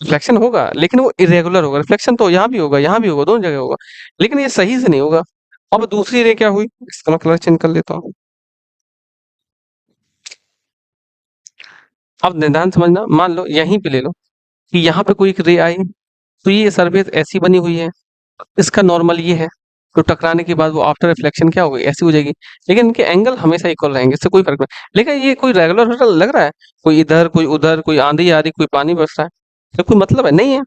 रिफ्लेक्शन होगा, लेकिन वो इरेगुलर होगा। रिफ्लेक्शन तो यहाँ भी होगा, यहाँ भी होगा, दोनों जगह होगा, लेकिन ये सही से नहीं होगा। अब दूसरी रे क्या हुई? इसका मैं कलर चेंज कर लेता हूँ। अब निदान समझना, मान लो यहीं पे ले लो कि यहाँ पे कोई एक रे आई, तो ये सरफेस ऐसी बनी हुई है, इसका नॉर्मल ये है, तो टकराने के बाद वो आफ्टर रिफ्लेक्शन क्या हो गई? ऐसी हो जाएगी। लेकिन इनके एंगल हमेशा इक्वल रहेंगे, इससे कोई फर्क नहीं। लेकिन ये कोई रेगुलर लग रहा है? कोई इधर, कोई उधर, कोई आंधी आ रही, कोई पानी बरस रहा है, तो कोई मतलब है नहीं है।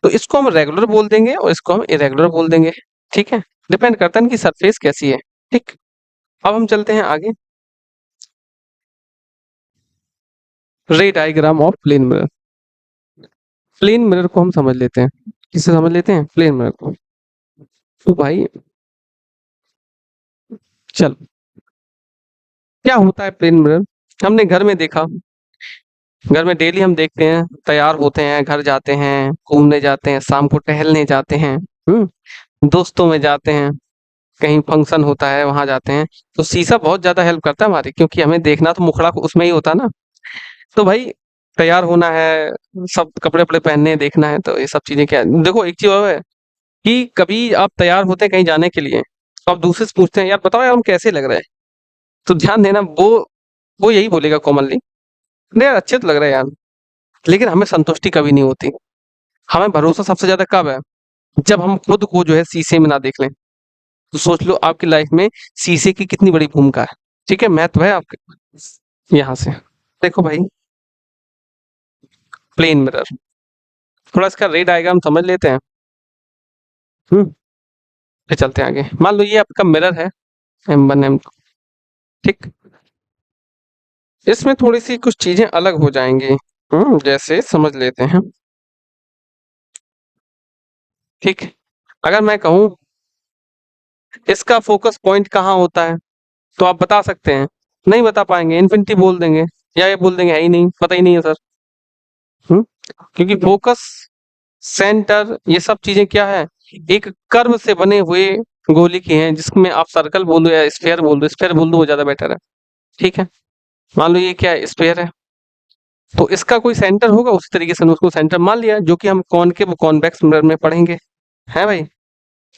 तो इसको हम रेगुलर बोल देंगे और इसको हम इरेगुलर बोल देंगे, ठीक है। डिपेंड करता है इनकी सरफेस कैसी है, ठीक। अब हम चलते हैं आगे। Ray diagram of plane mirror. Plane mirror को हम समझ लेते हैं। किससे समझ लेते हैं? प्लेन मिरर को। तो भाई चल, क्या होता है प्लेन मिरर? हमने घर में देखा, घर में डेली हम देखते हैं, तैयार होते हैं, घर जाते हैं, घूमने जाते हैं, शाम को टहलने जाते हैं, दोस्तों में जाते हैं, कहीं फंक्शन होता है वहां जाते हैं। तो शीशा बहुत ज्यादा हेल्प करता है हमारी, क्योंकि हमें देखना तो मुखड़ा को उसमें ही होता है ना। तो भाई तैयार होना है, सब कपड़े-वपड़े पहनने हैं, देखना है, तो ये सब चीज़ें क्या है देखो एक चीज़ और है कि कभी आप तैयार होते हैं कहीं जाने के लिए, तो आप दूसरे से पूछते हैं, "यार बताओ यार हम कैसे लग रहे हैं?" तो ध्यान देना वो यही बोलेगा कॉमनली, "नहीं यार अच्छे तो लग रहे हैं यार।" लेकिन हमें संतुष्टि कभी नहीं होती। हमें भरोसा सबसे ज़्यादा कब है? जब हम खुद को जो है शीशे में ना देख लें। तो सोच लो आपकी लाइफ़ में शीशे की कितनी बड़ी भूमिका है, ठीक है? महत्व है आपके यहाँ से। देखो भाई, प्लेन मिरर, थोड़ा इसका रे डायग्राम समझ लेते हैं। हुँ, फिर चलते हैं आगे। मान लो ये आपका मिरर है M1 M2 ठीक? इसमें थोड़ी-सी कुछ चीज़ें अलग हो जाएँगी। जैसे समझ लेते हैं। ठीक? अगर मैं कहूँ इसका फ़ोकस पॉइंट कहाँ होता है? तो आप बता सकते हैं? नहीं बता पाएँगे, इन्फिनिटी बोल देंगे या ये बोल देंगे है ही नहीं, पता ही नहीं है सर। हुँ? क्योंकि फ़ोकस, सेंटर ये सब चीज़ें क्या है? एक कर्व से बने हुए गोले की हैं जिसमें आप सर्कल बोल दो या स्फीयर बोल दो वो ज़्यादा बेटर है। ठीक है? मान लो ये क्या है? स्फीयर है। तो इसका कोई सेंटर होगा उसी तरीके से हमने उसको सेंटर मान लिया जो कि हम कॉनकेव कॉन्वेक्स मिरर में पढ़ेंगे। हैं भाई?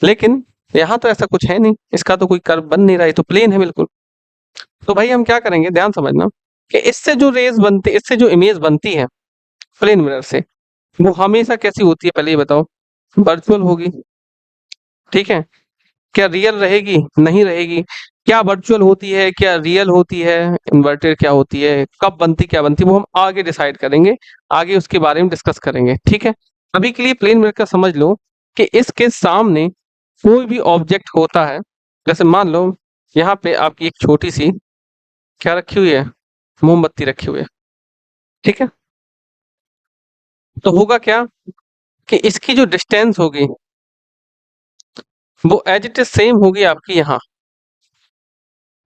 लेकिन यहाँ तो ऐसा कुछ है नहीं, इसका तो कोई कर्व बन नहीं रहा है, ये तो प्लेन है बिल्कुल। तो भाई हम क्या करेंगे ध्यान समझना कि इससे जो इमेज बनती है प्लेन मिरर से, वो हमेशा कैसी होती है पहले ये बताओ? वर्चुअल होगी, ठीक है? क्या रियल रहेगी? नहीं रहेगी। क्या वर्चुअल होती है, क्या रियल होती है, इन्वर्टेड क्या होती है, कब बनती, क्या बनती है, वो हम आगे डिसाइड करेंगे, आगे उसके बारे में डिस्कस करेंगे, ठीक है? अभी के लिए प्लेन मिरर का समझ लो कि इसके सामने कोई भी ऑब्जेक्ट होता है, जैसे मान लो यहाँ पे आपकी एक छोटी-सी क्या रखी हुई है? मोमबत्ती रखी हुई है, ठीक है? तो होगा क्या कि इसकी जो डिस्टेंस होगी, वो एज़ इट इज़ सेम होगी आपकी यहाँ।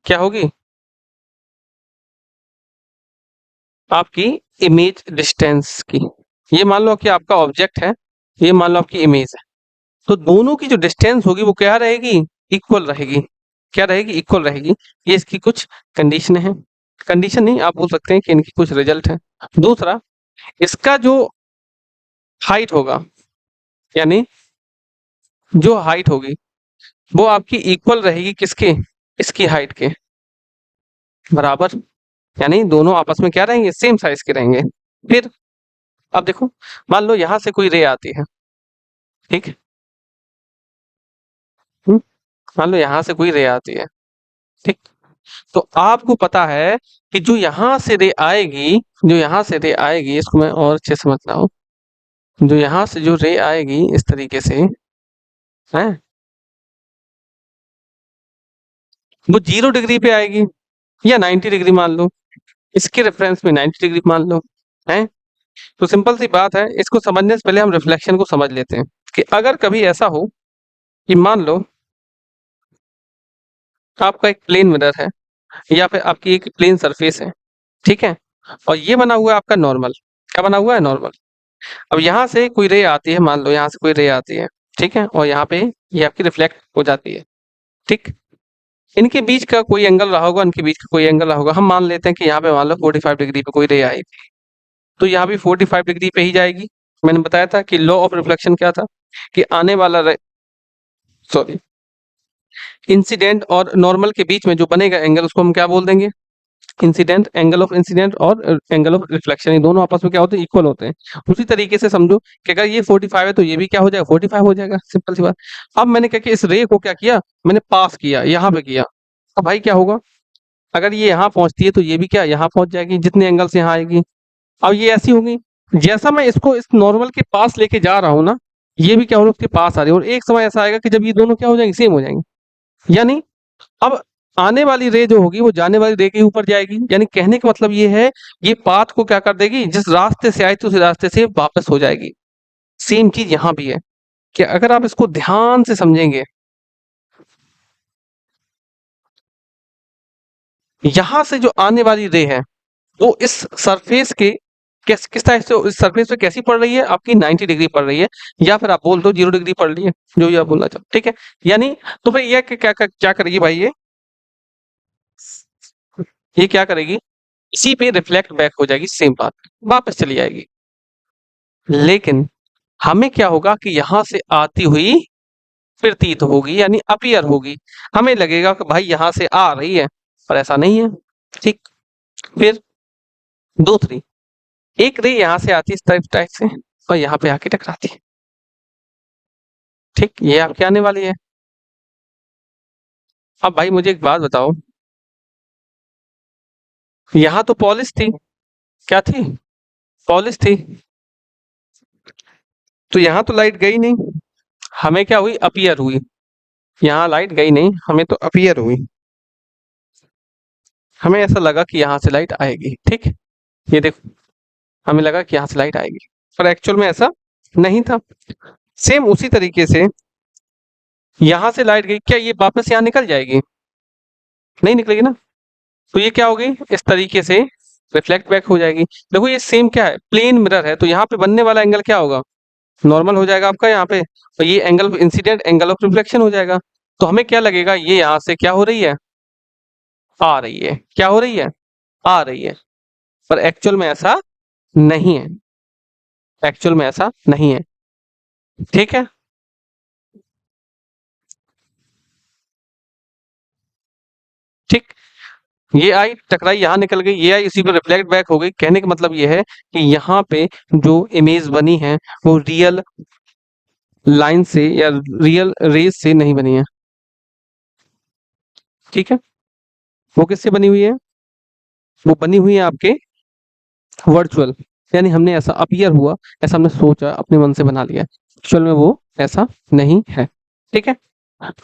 क्या होगी? आपकी इमेज डिस्टेंस की। ये मान लो कि आपका ऑब्जेक्ट है, ये मान लो आपकी इमेज है। तो दोनों की जो डिस्टेंस होगी वो क्या रहेगी? इक्वल रहेगी। क्या रहेगी? इक्वल रहेगी। ये इसकी कुछ कंडीशनें हैं। कंडीशन नहीं आप बोल सकते हैं कि इनकी कुछ रिजल्ट है। दूसरा, इसका जो हाइट होगा, यानी जो हाइट होगी, वो आपकी इक्वल रहेगी किसके? इसकी हाइट के बराबर। यानी दोनों आपस में क्या रहेंगे? सेम साइज़ के रहेंगे। फिर अब देखो, मान लो यहाँ से कोई रे आती है, ठीक है? हुँ? मान लो यहाँ से कोई रे आती है, ठीक? तो आपको पता है कि जो यहाँ से रे आएगी इसको मैं और अच्छे से समझ रहा हूँ। जो यहाँ से जो रे आएगी इस तरीके से, हैं? वो 0 डिग्री पे आएगी या 90 डिग्री मान लो। इसके रेफ़रेंस में 90 डिग्री मान लो, हैं? तो सिंपल सी बात है, इसको समझने से पहले हम रिफ्लेक्शन को समझ लेते हैं कि अगर कभी ऐसा हो कि मान लो आपका एक प्लेन मिरर है या फिर आपकी एक प्लेन सरफेस है, ठीक है? और ये बना हुआ है आपका नॉर्मल, क्या बना हुआ है? नॉर्मल। अब यहाँ से कोई रे आती है, मान लो यहाँ से कोई रे आती है, ठीक है? और यहाँ पे ये आपकी रिफ्लेक्ट हो जाती है, ठीक? इनके बीच का कोई एंगल रहा होगा, इनके बीच का कोई एंगल रहा होगा। हम मान लेते हैं कि यहाँ पे मान लो 45 डिग्री पे कोई रे आई थी, तो यहाँ भी 45 डिग्री पे ही जाएगी। मैंने बताया था कि लॉ ऑफ रिफ्लेक्शन क्या था कि आने वाला रे सॉरी इंसिडेंट और नॉर्मल के बीच में जो बनेगा एंगल उसको हम क्या बोल देंगे? इंसिडेंट, एंगल ऑफ इंसिडेंट और एंगल ऑफ रिफ्लेक्शन ये दोनों आपस में क्या होते हैं? इक्वल होते हैं। उसी तरीके से समझो कि अगर ये 45 है तो ये भी क्या हो जाएगा? 45 हो जाएगा, सिंपल सी बात। अब मैंने क्या किया इस रे को क्या किया? मैंने पास किया, यहाँ पे किया। अब भाई क्या होगा? अगर ये यहाँ पहुँचती है तो ये भी क्या यहाँ पहुँच जाएगी जितने एंगल से यहाँ आएगी। अब ये ऐसी होगी, जैसा मैं इसको इस नॉर्मल के पास लेके जा रहा हूँ ना, ये भी क्या हो रहा है उसके पास आ रही है और एक समय ऐसा आएगा कि जब ये दोनों क्या हो जाएंगे? सेम हो जाएंगे। यानी अब आने वाली रे जो होगी वो जाने वाली रे के ऊपर जाएगी। यानी कहने का मतलब ये है, ये पाथ को क्या कर देगी? जिस रास्ते से आई थी उस रास्ते से वापस हो जाएगी। सेम चीज़ यहाँ भी है कि अगर आप इसको ध्यान से समझेंगे, यहाँ से जो आने वाली रे है, वो इस सरफेस के किस टाइप से इस सरफेस पे कैसी पड़ रही है? आपकी 90 डिग्री पड़ रही है या फिर आप बोल दो 0 डिग्री पड़ रही है, जो भी आप बोलना चाहो, ठीक है? यानी तो फिर ये क्या क्या क्या करेगी भाई ये? ये क्या करेगी? इसी पे रिफ्लेक्ट बैक हो जाएगी सेम बात, वापस चली जाएगी। लेकिन हमें क्या होगा कि यहाँ से आती हुई प्रतीत होगी, यानी अपीयर होगी। हमें लगेगा कि भाई यहाँ से आ रही है, पर ऐसा नहीं है। ठीक। फिर दूसरी, एक रे यहाँ से आती है इस टाइप टाइप से, और यहाँ पे आके टकराती है। ठीक, ये आपके आने वाली है। अब भाई मुझे एक बात बताओ, यहाँ तो पॉलिश थी, क्या थी? पॉलिश थी। तो यहाँ तो लाइट गई नहीं, हमें क्या हुई? अपीयर हुई। यहाँ लाइट गई नहीं, हमें तो अपीयर हुई। हमें ऐसा लगा कि यहाँ से लाइट आएगी। ठीक, ये देखो, हमें लगा कि यहाँ से लाइट आएगी, पर एक्चुअल में ऐसा नहीं था। सेम उसी तरीके से यहाँ से लाइट गई, क्या ये वापस यहाँ निकल जाएगी? नहीं निकलेगी ना। तो ये क्या होगी? इस तरीके से रिफ्लेक्ट बैक हो जाएगी। देखो ये सेम क्या है? प्लेन मिरर है, तो यहाँ पे बनने वाला एंगल क्या होगा? नॉर्मल हो जाएगा आपका यहाँ पे, तो ये angle incident angle of reflection हो जाएगा। तो हमें क्या लगेगा? ये यहाँ से क्या हो रही है? आ रही है। क्या हो रही है? आ रही है। पर एक्चुअल में ऐसा नहीं है। एक्चुअल में ऐसा नहीं है। ठीक है। ठीक, ये आई टकराई, यहाँ निकल गई, ये आई इसी पे रिफ्लेक्ट बैक हो गई। कहने का मतलब ये है कि यहाँ पे जो इमेज बनी है वो रियल लाइन से या रियल रेज से नहीं बनी है। ठीक है, वो किससे बनी हुई है? वो बनी हुई है आपके वर्चुअल, यानी हमने ऐसा अपीयर हुआ, ऐसा हमने सोचा, अपने मन से बना लिया। एक्चुअल में वो ऐसा नहीं है। ठीक है,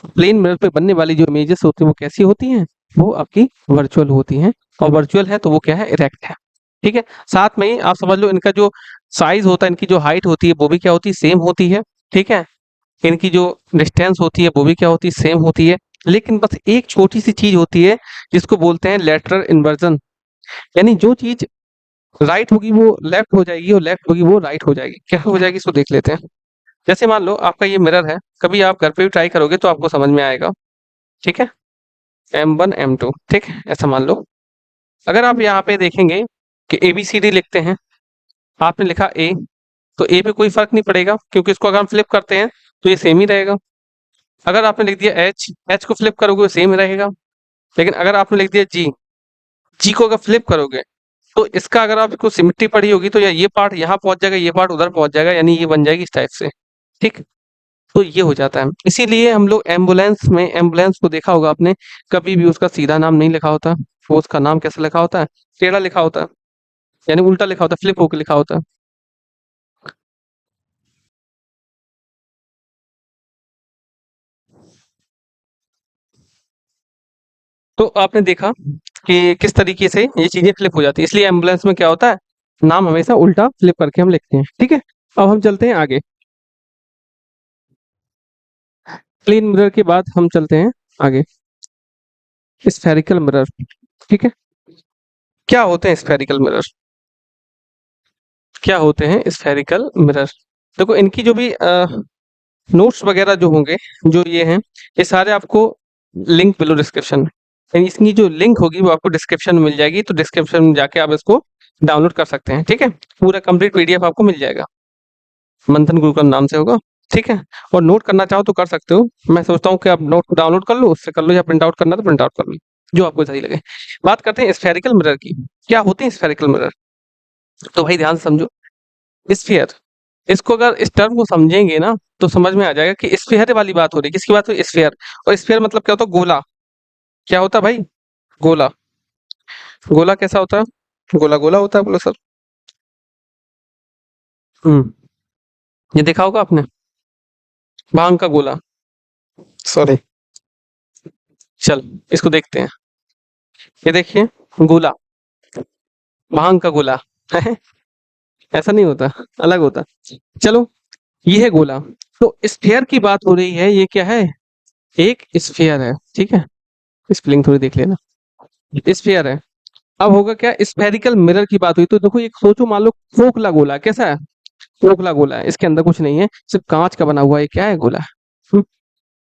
प्लेन मिरर पे बनने वाली जो इमेजेस होती हैं वो कैसी होती हैं? वो आपकी वर्चुअल होती हैं, और वर्चुअल है तो वो क्या है? इरेक्ट है। ठीक है, साथ में ही आप समझ लो इनका जो साइज होता है, इनकी जो हाइट होती है वो भी क्या होती है? सेम होती है। ठीक है, इनकी जो डिस्टेंस होती है वो भी क्या होती है? सेम होती है। लेकिन बस एक छोटी सी चीज होती है जिसको बोलते हैं लेटरल इन्वर्जन, यानी जो चीज राइट होगी वो लेफ्ट हो जाएगी, और लेफ्ट होगी वो राइट हो जाएगी। क्या हो जाएगी इसको देख लेते हैं। जैसे मान लो आपका ये मिरर है, कभी आप घर पे भी ट्राई करोगे तो आपको समझ में आएगा। ठीक है, M1 M2, ठीक है, ऐसा मान लो। अगर आप यहाँ पे देखेंगे कि ABCD लिखते हैं, आपने लिखा A, तो A पे कोई फर्क नहीं पड़ेगा, क्योंकि इसको अगर हम फ्लिप करते हैं तो ये सेम ही रहेगा। अगर आपने लिख दिया H, H को फ्लिप करोगे वो सेम ही रहेगा। लेकिन अगर आपने लिख दिया G, G को अगर फ्लिप करोगे तो इसका, अगर आपको सिमिट्री पड़ी होगी तो या ये पार्ट यहाँ पहुंच जाएगा, ये पार्ट उधर पहुंच जाएगा, यानी ये बन जाएगी इस टाइप से। ठीक, तो ये हो जाता है। इसीलिए हम लोग एम्बुलेंस में, एम्बुलेंस को देखा होगा आपने, कभी भी उसका सीधा नाम नहीं लिखा होता, वो उसका नाम कैसे लिखा होता है? टेढ़ा लिखा होता है, यानी उल्टा लिखा होता है, फ्लिप होकर लिखा होता है। तो आपने देखा कि किस तरीके से ये चीजें फ्लिप हो जाती है, इसलिए एम्बुलेंस में क्या होता है? नाम हमेशा उल्टा फ्लिप करके हम लिखते हैं। ठीक है, अब हम चलते हैं आगे। प्लेन मिरर के बाद हम चलते हैं आगे, स्फेरिकल मिरर। ठीक है, क्या होते हैं स्फेरिकल मिरर? क्या होते हैं स्फेरिकल मिरर? देखो इनकी जो भी नोट्स वगैरह जो होंगे, जो ये हैं, ये सारे आपको लिंक बिलो डिस्क्रिप्शन में, यानी इसकी जो लिंक होगी वो आपको डिस्क्रिप्शन में मिल जाएगी, तो डिस्क्रिप्शन में जाके आप इसको डाउनलोड कर सकते हैं। ठीक है, पूरा कंप्लीट PDF आपको मिल जाएगा, मंथन गुरुकुल नाम से होगा। ठीक है, और नोट करना चाहो तो कर सकते हो। मैं सोचता हूँ कि आप नोट को डाउनलोड कर लो, उससे कर लो, या प्रिंट आउट करना तो प्रिंट आउट कर लो, जो आपको सही लगे। बात करते हैं स्फेरिकल मिरर की। क्या होते हैं स्फेरिकल मिरर? तो भाई ध्यान से समझो, स्फीयर, इसको अगर इस टर्म को समझेंगे ना तो समझ में आ जाएगा कि स्फीयर वाली बात हो रही है। किसकी बात हो रही है? स्फीयर। और स्फीयर मतलब क्या होता है? गोला। क्या होता है भाई? गोला। गोला कैसा होता है? गोला गोला होता है, बोलो सर। हम्म, ये देखा होगा आपने, भांग का गोला। सॉरी, चल इसको देखते हैं। ये देखिए, गोला, भांग का गोला है। ऐसा नहीं होता, अलग होता। चलो, ये है गोला। तो स्फीयर की बात हो रही है, ये क्या है? एक स्फीयर है। ठीक है, स्पेलिंग थोड़ी देख लेना, स्फीयर है। अब होगा क्या? स्फेरिकल मिरर की बात हुई तो देखो, एक सोचो, मान लो खोखला गोला। कैसा है? खोखला गोला है, इसके अंदर कुछ नहीं है, सिर्फ कांच का बना हुआ है। क्या है? गोला। हम्म,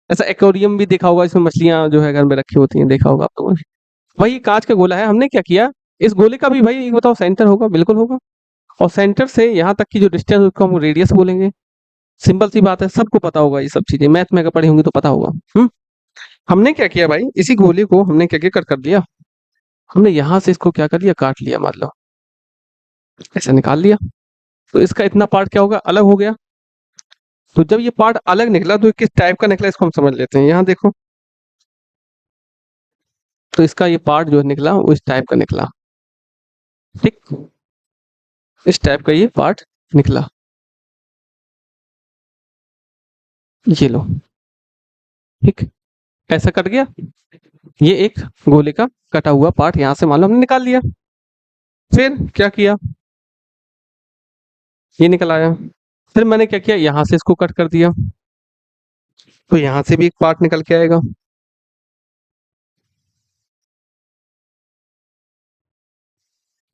ऐसा एक्वेरियम भी देखा होगा, इसमें मछलियां जो है घर में रखी होती हैं, देखा होगा आप लोगों ने। वही कांच का गोला है। हमने क्या किया? इस गोले का भी भाई ये बताओ सेंटर होगा, बिल्कुल होगा। और सेंटर से यहाँ तक की जो डिस्टेंस उसको हम रेडियस बोलेंगे। सिंपल सी बात है, सबको पता होगा ये सब चीजें, मैथ में अगर पढ़ी होंगी तो पता होगा। हमने क्या किया भाई, इसी गोले को हमने क्या किया, कट कर दिया। हमने यहाँ से इसको क्या कर लिया, काट लिया, मान लो ऐसे निकाल लिया। तो इसका इतना पार्ट क्या होगा, अलग हो गया। तो जब ये पार्ट अलग निकला तो ये किस टाइप का निकला इसको हम समझ लेते हैं। यहाँ देखो, तो इसका ये पार्ट जो निकला वो इस टाइप का निकला। ठीक, इस टाइप का ये पार्ट निकला। ये लो, ठीक, ऐसा कट गया। ये एक गोले का कटा हुआ पार्ट यहाँ से मान लो हमने निकाल लिया। फिर क्या किया, ये निकल आया। फिर मैंने क्या किया, यहाँ से इसको कट कर दिया, तो यहाँ से भी एक पार्ट निकल के आएगा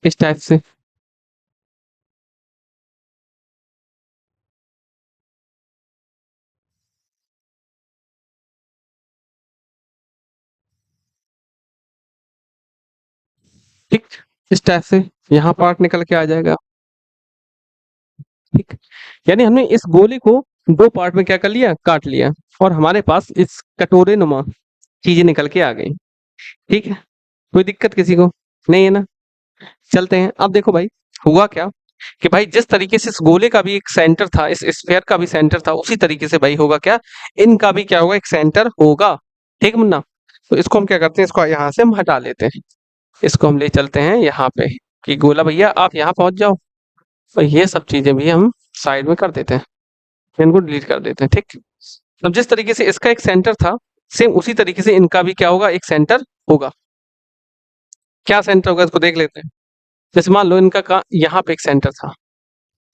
इस टाइप से। ठीक, इस टाइप से यहाँ पार्ट निकल के आ जाएगा। ठीक, यानी हमने इस गोले को दो पार्ट में क्या कर लिया, काट लिया, और हमारे पास इस कटोरे नुमा चीजें निकल के आ गई। ठीक है, कोई दिक्कत किसी को नहीं है ना। चलते हैं, अब देखो भाई हुआ क्या, कि भाई जिस तरीके से इस गोले का भी एक सेंटर था, इस स्फीयर का भी सेंटर था, उसी तरीके से भाई होगा क्या, इनका भी क्या होगा, एक सेंटर होगा। ठीक मुन्ना, तो इसको हम क्या करते हैं, इसको यहाँ से हम हटा लेते हैं। इसको हम ले चलते हैं यहाँ पे, कि गोला भैया आप यहाँ पहुंच जाओ, और ये सब चीजें भी हम साइड में कर देते हैं, इनको डिलीट कर देते हैं। ठीक, अब जिस तरीके से इसका एक सेंटर था, सेम उसी तरीके से इनका भी क्या होगा, एक सेंटर होगा। क्या सेंटर होगा इसको देख लेते हैं। जैसे मान लो इनका का यहाँ पे एक सेंटर था,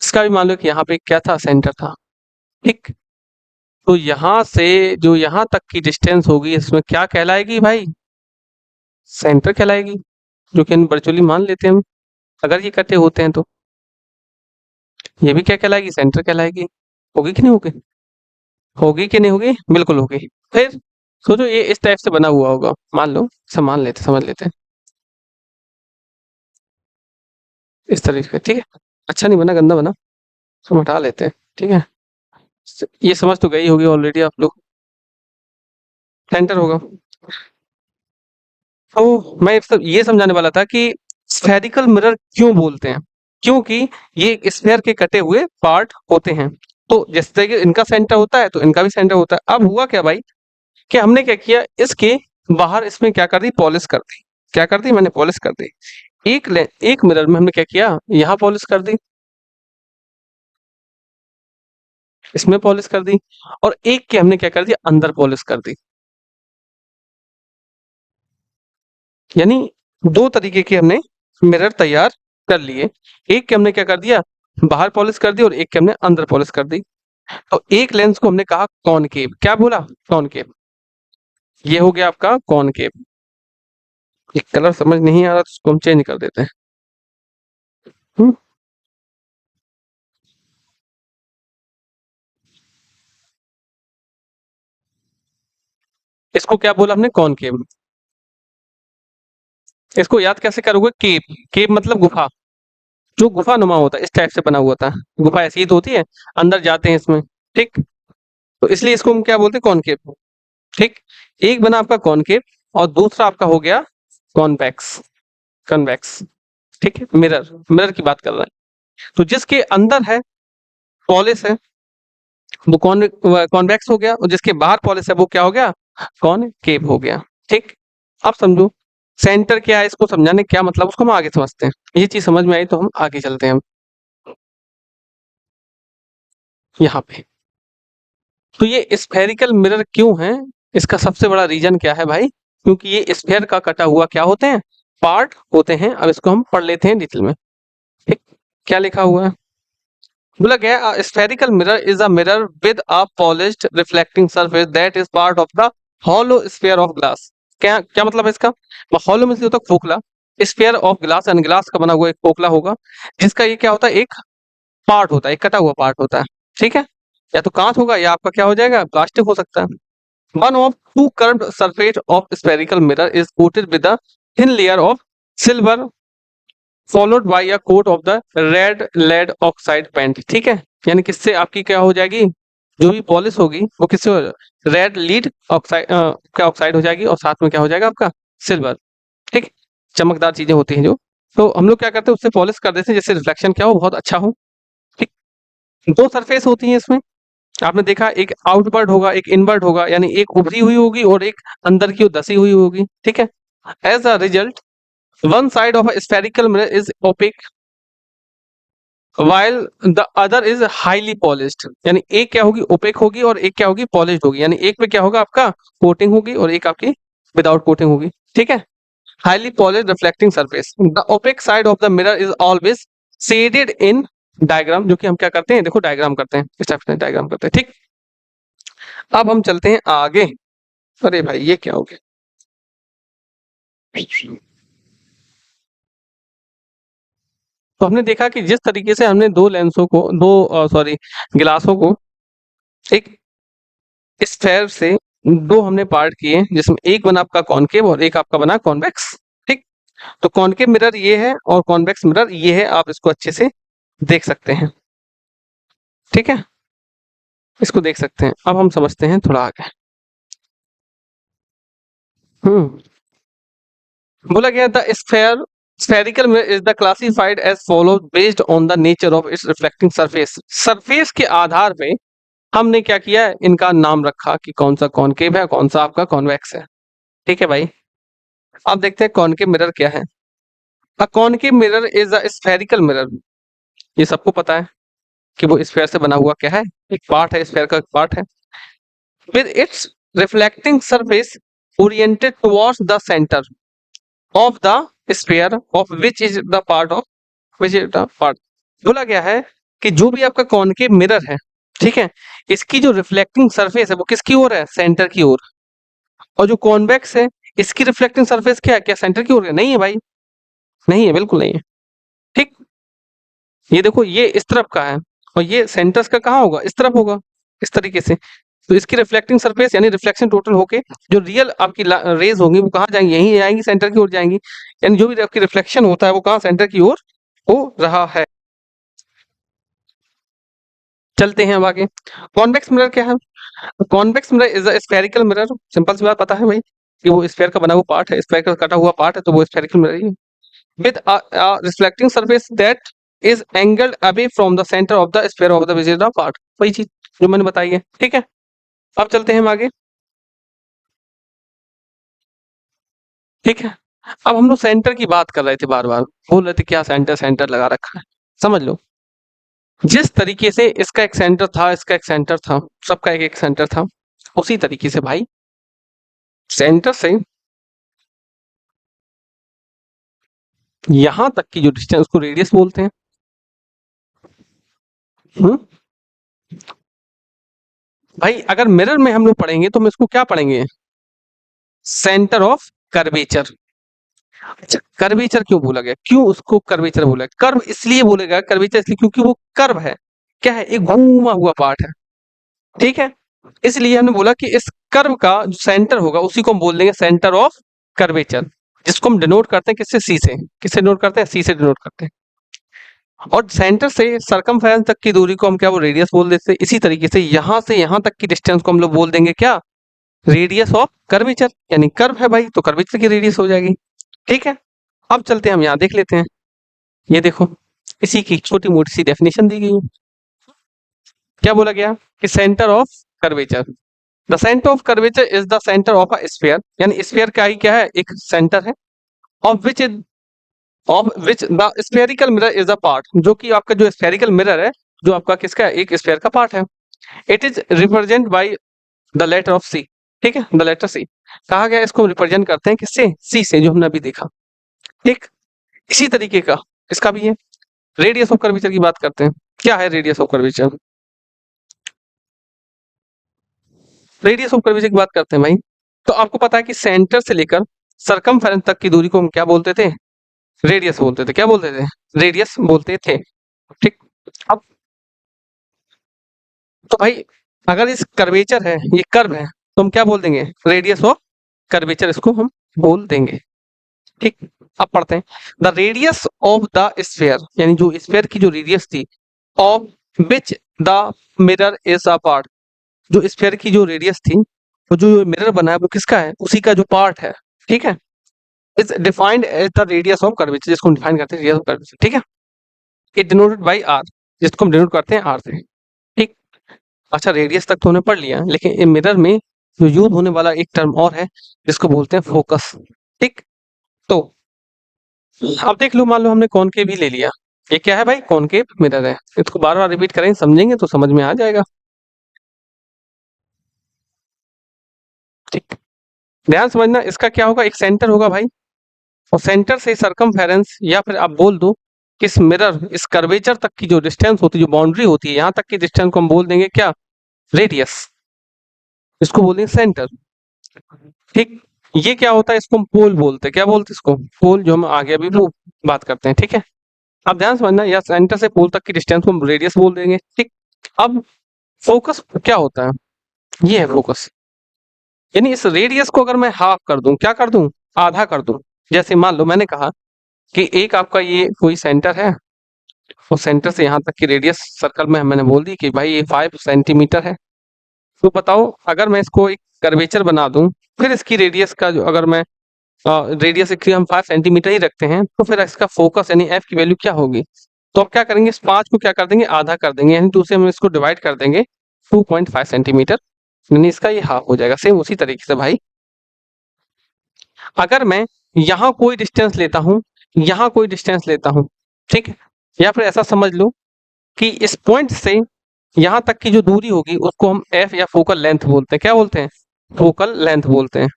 इसका भी मान लो कि यहाँ पे क्या था, सेंटर था। ठीक, तो यहाँ से जो यहाँ तक की डिस्टेंस होगी इसमें क्या कहलाएगी भाई, सेंटर कहलाएगी, जो कि वर्चुअली मान लेते हैं हम, अगर ये कटे होते हैं तो ये भी क्या कहलाएगी, सेंटर कहलाएगी। होगी कि नहीं होगी, होगी कि नहीं होगी, बिल्कुल होगी। फिर सोचो ये इस टाइप से बना हुआ होगा, मान लो, सब मान लेते, समझ लेते हैं इस तरीके से। ठीक है, अच्छा नहीं बना, गंदा बना, हम हटा लेते हैं। ठीक है, ये समझ तो गई होगी ऑलरेडी आप लोग, सेंटर होगा। तो मैं ये समझाने वाला था कि स्फेरिकल मिरर क्यों बोलते हैं, क्योंकि ये स्फेयर के कटे हुए पार्ट होते हैं। तो जिस तरह के इनका सेंटर होता है तो इनका भी सेंटर होता है। अब हुआ क्या भाई, कि हमने क्या किया, इसके बाहर इसमें क्या कर दी, पॉलिश कर दी। क्या कर दी, मैंने पॉलिश कर दी। एक मिरर में हमने क्या किया, यहाँ पॉलिश कर दी, इसमें पॉलिश कर दी, और एक के हमने क्या कर दिया, अंदर पॉलिश कर दी। यानी दो तरीके के हमने मिरर तैयार कर लिए। एक के हमने क्या कर दिया, बाहर पॉलिश कर दी, और एक के हमने अंदर पॉलिश कर दी। तो एक लेंस को हमने कहा कॉनकेव, क्या बोला, कॉनकेव। ये हो गया आपका कॉनकेव। एक कलर समझ नहीं आ रहा तो उसको हम चेंज कर देते हैं। हम्म, इसको क्या बोला हमने, कॉनकेव। इसको याद कैसे करोगे, केव, केव मतलब गुफा, जो गुफा नुमा होता है, इस टाइप से बना हुआ था। गुफा ऐसी ही तो होती है, अंदर जाते हैं इसमें। ठीक, तो इसलिए इसको हम क्या बोलते हैं, कॉनकेव। ठीक, एक बना आपका कॉनकेव, और दूसरा आपका हो गया कॉन्वेक्स, कन्वेक्स। ठीक है, मिरर, मिरर की बात कर रहे हैं। तो जिसके अंदर है पॉलिश है वो कॉन्वेक्स हो गया, और जिसके बाहर पॉलिश है वो क्या हो गया, कॉनकेव हो गया। ठीक, अब समझो सेंटर क्या है, इसको समझाने क्या मतलब, उसको हम आगे समझते हैं। ये चीज समझ में आई तो हम आगे चलते हैं हम यहाँ पे। तो ये स्फेरिकल मिरर क्यों है, इसका सबसे बड़ा रीजन क्या है भाई, क्योंकि ये स्फेयर का कटा हुआ क्या होते हैं, पार्ट होते हैं। अब इसको हम पढ़ लेते हैं डिटेल में। ठीक, क्या लिखा हुआ है, बोला गया spherical mirror is a mirror with a polished reflecting surface that is part of the hollow sphere of glass. क्या क्या मतलब है इसका, हॉलो में होता है खोखला, sphere of glass and glass का बना हुआ एक खोखला होगा, जिसका ये क्या होता है, एक पार्ट होता है, एक कटा हुआ पार्ट होता है। ठीक है, या तो कांच होगा या आपका क्या हो जाएगा, प्लास्टिक हो सकता है। One of two curved surface of spherical mirror is coated with a thin layer of silver followed by a coat of the red lead oxide paint, ठीक है। यानी किससे आपकी क्या हो जाएगी, जो भी पॉलिश होगी वो किससे हो, रेड लीड ऑक्साइड क्या ऑक्साइड हो जाएगी, और साथ में क्या हो जाएगा आपका सिल्वर, ठीक। चमकदार चीजें होती हैं जो, तो हम लोग क्या करते हैं उससे पॉलिश कर देते हैं जिससे रिफ्लेक्शन क्या हो, बहुत अच्छा हो, ठीक। दो सरफेस होती हैं इसमें, आपने देखा एक आउटवर्ड होगा एक इनवर्ड होगा, यानी एक उभरी हुई होगी और एक अंदर की ओर धसी हुई होगी, ठीक है। As a result one side of a spherical mirror is opaque while the other is highly polished, यानी एक क्या होगी ओपेक होगी और एक क्या होगी पॉलिश्ड होगी, यानी एक पे क्या होगा आपका कोटिंग होगी और एक आपकी विदाउट कोटिंग होगी, ठीक है। Highly polished reflecting surface, the OPEC side of the mirror is always shaded in diagram, जो कि हम क्या करते हैं देखो डायग्राम करते हैं, इस टाइप से डायग्राम करते हैं, ठीक। अब हम चलते हैं आगे। अरे भाई ये क्या हो गया, तो हमने देखा कि जिस तरीके से हमने दो लेंसों को दो सॉरी गिलासों को एक स्फेयर से दो हमने पार्ट किए, जिसमें एक बना आपका कॉनकेव और एक आपका बना कॉन्वेक्स, ठीक। तो कॉनकेव मिरर ये है और कॉन्वेक्स मिरर ये है, आप इसको अच्छे से देख सकते हैं, ठीक है। इसको देख सकते हैं। अब हम समझते हैं थोड़ा आगे। बोला गया the sphere spherical mirror is the classified as follows based on the nature of its reflecting surface, surface के आधार पे हमने क्या किया है इनका नाम रखा कि कौन सा कॉनकेव है कौन सा आपका कॉन्वेक्स है, ठीक है भाई। अब देखते हैं कॉनकेव मिरर क्या है। A concave mirror is a spherical mirror, ये सबको पता है कि वो स्फेयर से बना हुआ क्या है, एक पार्ट है, स्फेयर का एक पार्ट है। With its reflecting surface oriented towards the centre of the sphere of which is the part of which is the part. बोला गया है कि जो भी आपका कॉनकेव मिरर है, ठीक है, इसकी जो रिफ्लेक्टिंग सरफेस है वो किसकी ओर है, सेंटर की ओर। और जो कॉन्वेक्स है इसकी रिफ्लेक्टिंग सरफेस क्या है, क्या सेंटर की ओर है, नहीं है भाई, नहीं है, बिल्कुल नहीं है, ठीक। ये देखो ये इस तरफ का है और ये सेंटर का कहाँ होगा, इस तरफ होगा, इस तरीके से। तो इसकी रिफ्लेक्टिंग सरफेस यानी रिफ्लेक्शन टोटल होके जो रियल आपकी रेज होंगी वो कहाँ जाएंगी, यहीं आएंगी, सेंटर की ओर जाएंगी। यानी जो भी आपकी रिफ्लेक्शन होता है वो कहाँ, सेंटर की ओर हो रहा है। चलते हैं अब आगे। कॉन्वेक्स मिरर क्या है, convex mirror is a spherical mirror, simple सी बात पता है भाई कि वो स्फेयर का बना हुआ पार्ट है, स्फेयर का कटा हुआ पार्ट है, तो वो स्फेरिकल मिरर ही है। With a reflecting surface that is angled away from the centre of the sphere of the visible part, वही चीज जो मैंने बताई है, ठीक है। अब चलते हैं हम आगे, ठीक है। अब हम लोग सेंटर की बात कर रहे थे, बार बार बोल रहे थे क्या सेंटर सेंटर लगा रखा है, समझ लो जिस तरीके से इसका एक सेंटर था इसका एक सेंटर था, सबका एक एक सेंटर था, उसी तरीके से भाई सेंटर से यहां तक की जो डिस्टेंस उसको रेडियस बोलते हैं। हम्म भाई अगर मिरर में हम लोग पढ़ेंगे तो हम इसको क्या पढ़ेंगे, सेंटर ऑफ कर्वेचर। अच्छा कर्वेचर क्यों बोला गया, क्यों उसको कर्वेचर बोला गया, कर्व इसलिए बोला गया कर्वेचर इसलिए क्योंकि वो कर्व है, क्या है, एक घूमा हुआ पार्ट है, ठीक है। इसलिए हमने बोला कि इस कर्व का जो सेंटर होगा उसी को हम बोल देंगे सेंटर ऑफ कर्वेचर, जिसको हम डिनोट करते हैं किससे, सी से, किससे डिनोट करते हैं, सी से डिनोट करते हैं। और सेंटर से सरकमफेरेंस तक की दूरी को हम क्या वो रेडियस बोल देते हैं। इसी तरीके से यहां से यहां तक की डिस्टेंस को हम लोग बोल देंगे क्या, रेडियस ऑफ कर्वेचर, यानी कर्व है भाई तो कर्वेचर की रेडियस हो जाएगी, ठीक है। अब चलते हैं हम यहाँ देख लेते हैं, ये देखो इसी की छोटी मोटी सी डेफिनेशन दी गई है। क्या बोला गया कि centre of curvature, the centre of curvature is the centre of a sphere, यानी स्फीयर का ही क्या है एक सेंटर है, of which the spherical mirror is a part, जो कि आपका जो स्फेरिकल मिरर है जो आपका किसका है, एक स्फीयर का पार्ट है। It is represent by the letter of C, ठीक है, द लेटर सी कहा गया, इसको रिप्रेजेंट करते हैं किससे, सी से, जो हमने अभी देखा, ठीक। इसी तरीके का इसका भी है। रेडियस ऑफ कर्वेचर की बात करते हैं, क्या है radius of curvature, radius of curvature की बात करते हैं भाई। तो आपको पता है कि सेंटर से लेकर सरकमफेरेंस तक की दूरी को हम क्या बोलते थे, रेडियस बोलते थे, क्या बोलते थे, रेडियस बोलते थे, ठीक। अब तो भाई अगर इस कर्वेचर है ये कर्व है तो हम क्या बोल देंगे, रेडियस ऑफ कर्वेचर इसको हम बोल देंगे, ठीक। अब पढ़ते हैं। The radius of the sphere, यानी जो स्फेयर की जो रेडियस थी, of which the mirror is a part, जो स्फेयर की जो रेडियस थी, वो जो मिरर बना है वो किसका है, उसी का जो पार्ट है, ठीक है, is defined as the radius of curvature, जिसको हम डिफाइन करते हैं रेडियस ऑफ कर्वेचर, ठीक है, इट डिनोटेड बाय आर, जिसको हम डिनोट करते हैं आर से, ठीक। अच्छा, रेडियस तक तो हमने पढ़ लिया, लेकिन मिरर में जो यूज होने वाला एक टर्म और है जिसको बोलते हैं फोकस, ठीक। तो अब देख लो, मान लो हमने कॉनकेव ही ले लिया, ये क्या है भाई, कॉनकेव मिरर है, इसको बार बार रिपीट करेंगे, समझेंगे तो समझ में आ जाएगा, ठीक। ध्यान समझना, इसका क्या होगा, एक सेंटर होगा भाई, और सेंटर से सरकमफेरेंस, या फिर आप बोल दो कि इस मिरर, इस कर्वेचर तक की जो डिस्टेंस होती है, जो बाउंड्री होती है, यहाँ तक की डिस्टेंस को हम बोल देंगे क्या, रेडियस, इसको बोल देंगे सेंटर, ठीक। ये क्या होता है, इसको हम पोल बोलते हैं, क्या बोलते हैं इसको, पोल, जो हम आगे अभी वो बात करते हैं, ठीक है। अब ध्यान समझना, या सेंटर से पोल तक की डिस्टेंस को हम रेडियस बोल देंगे, ठीक। अब फोकस क्या होता है, ये है फोकस, यानी इस रेडियस को अगर मैं हाफ कर दूं, क्या कर दूं, आधा कर दूं, जैसे मान लो मैंने कहा कि एक आपका ये कोई सेंटर है, और सेंटर से यहाँ तक की रेडियस सर्कल में मैंने बोल दी कि भाई ये 5 सेंटीमीटर है, तो बताओ अगर मैं इसको एक कर्वेचर बना दूं, फिर इसकी रेडियस का जो, अगर मैं रेडियस की हम 5 सेंटीमीटर ही रखते हैं, तो फिर इसका फोकस यानी एफ की वैल्यू क्या होगी, तो अब क्या करेंगे, इस 5 को क्या कर देंगे, आधा कर देंगे, यानी दूसरे हम इसको डिवाइड कर देंगे 2.5 सेंटीमीटर, यानी इसका ये हाफ हो जाएगा। सेम उसी तरीके से भाई, अगर मैं यहाँ कोई डिस्टेंस लेता हूँ, यहाँ कोई डिस्टेंस लेता हूँ, ठीक है, या फिर ऐसा समझ लो कि इस पॉइंट से यहाँ तक की जो दूरी होगी उसको हम एफ या फोकल लेंथ बोलते हैं, क्या बोलते हैं, फोकल लेंथ बोलते हैं,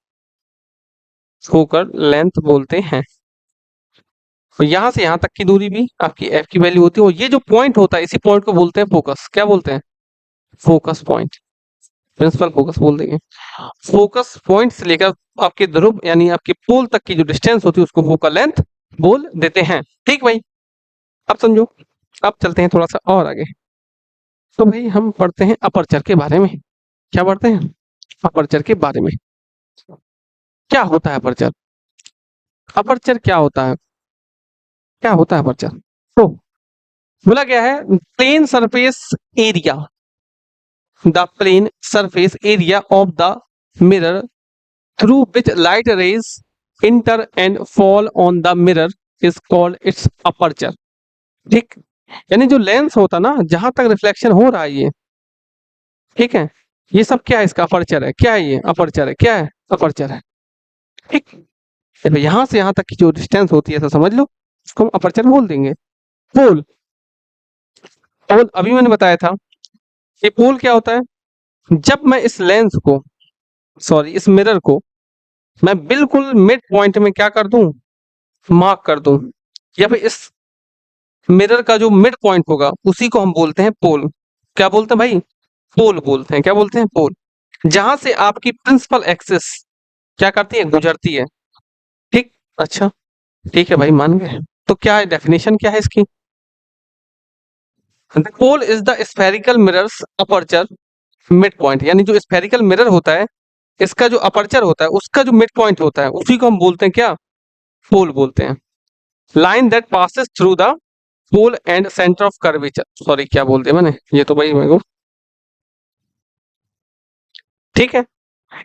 फोकल लेंथ बोलते हैं। और यहाँ से यहाँ तक की दूरी भी आपकी एफ की वैल्यू होती है, और ये जो पॉइंट होता है, इसी पॉइंट को बोलते हैं फोकस, क्या बोलते हैं, फोकस पॉइंट, प्रिंसिपल फोकस बोल देंगे। फोकस पॉइंट से लेकर आपके ध्रुव यानी आपके पोल तक की जो डिस्टेंस होती है उसको फोकल लेंथ बोल देते हैं, ठीक भाई। अब समझो, अब चलते हैं थोड़ा सा और आगे, तो भाई हम पढ़ते हैं अपर्चर के बारे में, क्या पढ़ते हैं, अपर्चर के बारे में, क्या होता है अपर्चर, अपर्चर क्या होता है, क्या होता है अपर्चर, तो बोला गया है plane surface area, the plane surface area of the mirror through which light rays enter and fall on the mirror is called its aperture, ठीक। यानी जो लेंस होता ना, जहां तक रिफ्लेक्शन हो रहा है ये, ठीक है, ये सब क्या है, इसका अपर्चर है, क्या है ये, अपर्चर है, क्या है, अपर्चर है, ठीक। यहां से यहां तक की जो डिस्टेंस होती है, ऐसा समझ लो, इसको हम अपर्चर बोल देंगे। पोल, पोल अभी मैंने बताया था, ये पोल क्या होता है, जब मैं इस लेंस को, सॉरी इस मिरर को मैं बिल्कुल मिड पॉइंट में क्या कर दूं, मार्क कर दूं, या फिर इस मिरर का जो मिड पॉइंट होगा उसी को हम बोलते हैं पोल, क्या बोलते हैं भाई, पोल बोलते हैं, क्या बोलते हैं, पोल, जहां से आपकी प्रिंसिपल एक्सिस क्या करती है, गुजरती है, ठीक। अच्छा, ठीक है भाई, मान गए, तो क्या है डेफिनेशन, क्या है इसकी, the pole is the spherical mirror's aperture mid point, यानी जो स्फेरिकल मिरर होता है, इसका जो अपर्चर होता है, उसका जो मिड पॉइंट होता है, उसी को हम बोलते हैं क्या, पोल बोलते हैं। Line that passes through the pole and centre of curvature, sorry क्या बोलते हैं मैंने, ये तो भाई मेरे को, ठीक है,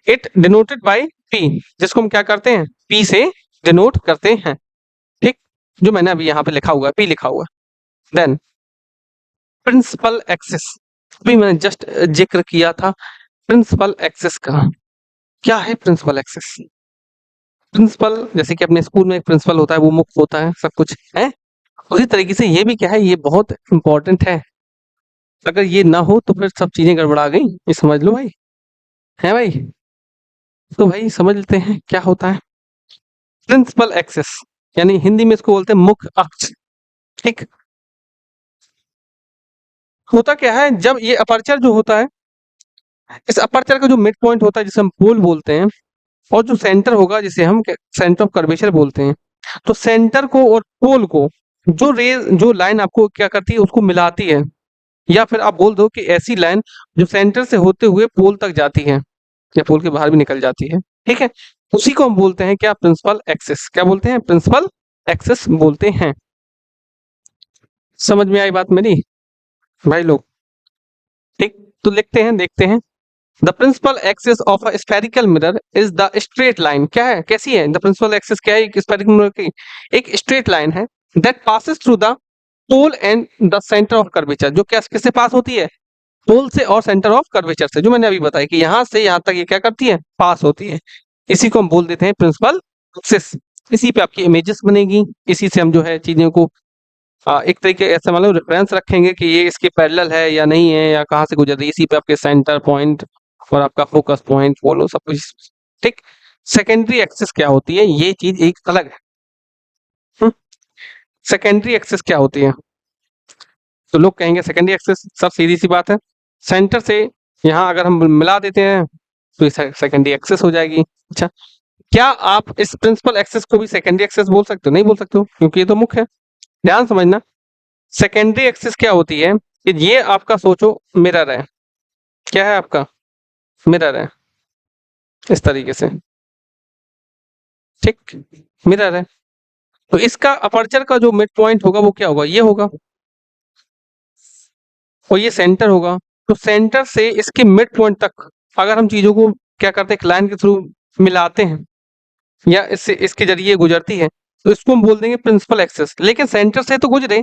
इट डिनोटेड बाय पी, जिसको हम क्या करते हैं, पी से डिनोट करते हैं, ठीक, जो मैंने अभी यहाँ पे लिखा हुआ है, पी लिखा हुआ है। देन प्रिंसिपल एक्सिस, अभी मैंने जस्ट जिक्र किया था प्रिंसिपल एक्सिस का, क्या है प्रिंसिपल एक्सिस, प्रिंसिपल जैसे कि अपने स्कूल में एक प्रिंसिपल होता है, वो मुख्य होता है, सब कुछ है, उसी तरीके से ये भी क्या है, ये बहुत इंपॉर्टेंट है, अगर ये ना हो तो फिर सब चीजें गड़बड़ा गई, ये समझ लो भाई, है भाई, तो भाई समझ लेते हैं क्या होता है प्रिंसिपल एक्सिस, यानी हिंदी में इसको बोलते हैं मुख्य अक्ष, ठीक। होता क्या है, जब ये अपर्चर जो होता है, इस अपर्चर का जो मिड पॉइंट होता है जिसे हम पोल बोलते हैं, और जो सेंटर होगा जिसे हम सेंटर ऑफ कर्वेचर बोलते हैं, तो सेंटर को और पोल को जो रेज, जो लाइन आपको क्या करती है, उसको मिलाती है, या फिर आप बोल दो कि ऐसी लाइन जो सेंटर से होते हुए पोल तक जाती है, या पोल के बाहर भी निकल जाती है, ठीक है, उसी को हम बोलते हैं क्या, प्रिंसिपल एक्सिस, क्या बोलते हैं, प्रिंसिपल एक्सिस बोलते हैं। समझ में आई बात मेरी भाई लोग? ठीक, तो लिखते हैं, देखते हैं। The principal axis of a spherical mirror is the straight line. क्या है, कैसी है? द प्रिंसिपल एक्सिस क्या है एक स्फेरिकल मिरर की? एक स्ट्रेट लाइन है that passes through the pole and the centre of curvature. जो क्या किससे पास होती है? पोल से और सेंटर ऑफ कर्वेचर से, जो मैंने अभी बताया कि यहां से यहां तक ये क्या करती है? पास होती है। इसी को हम बोल देते हैं प्रिंसिपल एक्सिस। इसी पे आपकी इमेजेस बनेगी, इसी से हम जो है चीजों को एक तरीके ऐसे मतलब रेफरेंस रखेंगे कि ये इसके पैरेलल है या नहीं है, या कहाँ से गुजर रही है। इसी पे आपके सेंटर पॉइंट और आपका फोकस पॉइंट फॉलो सब कुछ। ठीक, सेकेंडरी एक्सिस क्या होती है, ये चीज एक अलग है। सेकेंडरी एक्सिस क्या होती है? तो लोग कहेंगे सेकेंडरी एक्सिस, सब सीधी सी बात है, सेंटर से यहाँ अगर हम मिला देते हैं तो ये सेकेंडरी एक्सिस हो जाएगी। अच्छा, क्या आप इस प्रिंसिपल एक्सिस को भी सेकेंडरी एक्सिस बोल सकते हो? नहीं बोल सकते हो, क्योंकि ये तो मुख्य है। ध्यान समझना, सेकेंडरी एक्सिस क्या होती है कि ये आपका सोचो मिरर है। क्या है आपका? मिरर है, इस तरीके से। ठीक, मिरर है, तो इसका अपर्चर का जो मिड पॉइंट होगा वो क्या होगा? ये होगा, और ये सेंटर होगा। तो सेंटर से इसके मिड पॉइंट तक अगर हम चीजों को क्या करते हैं, एक लाइन के थ्रू मिलाते हैं या इससे इसके जरिए गुजरती है, तो इसको हम बोल देंगे प्रिंसिपल एक्सिस। लेकिन सेंटर से तो गुजरे,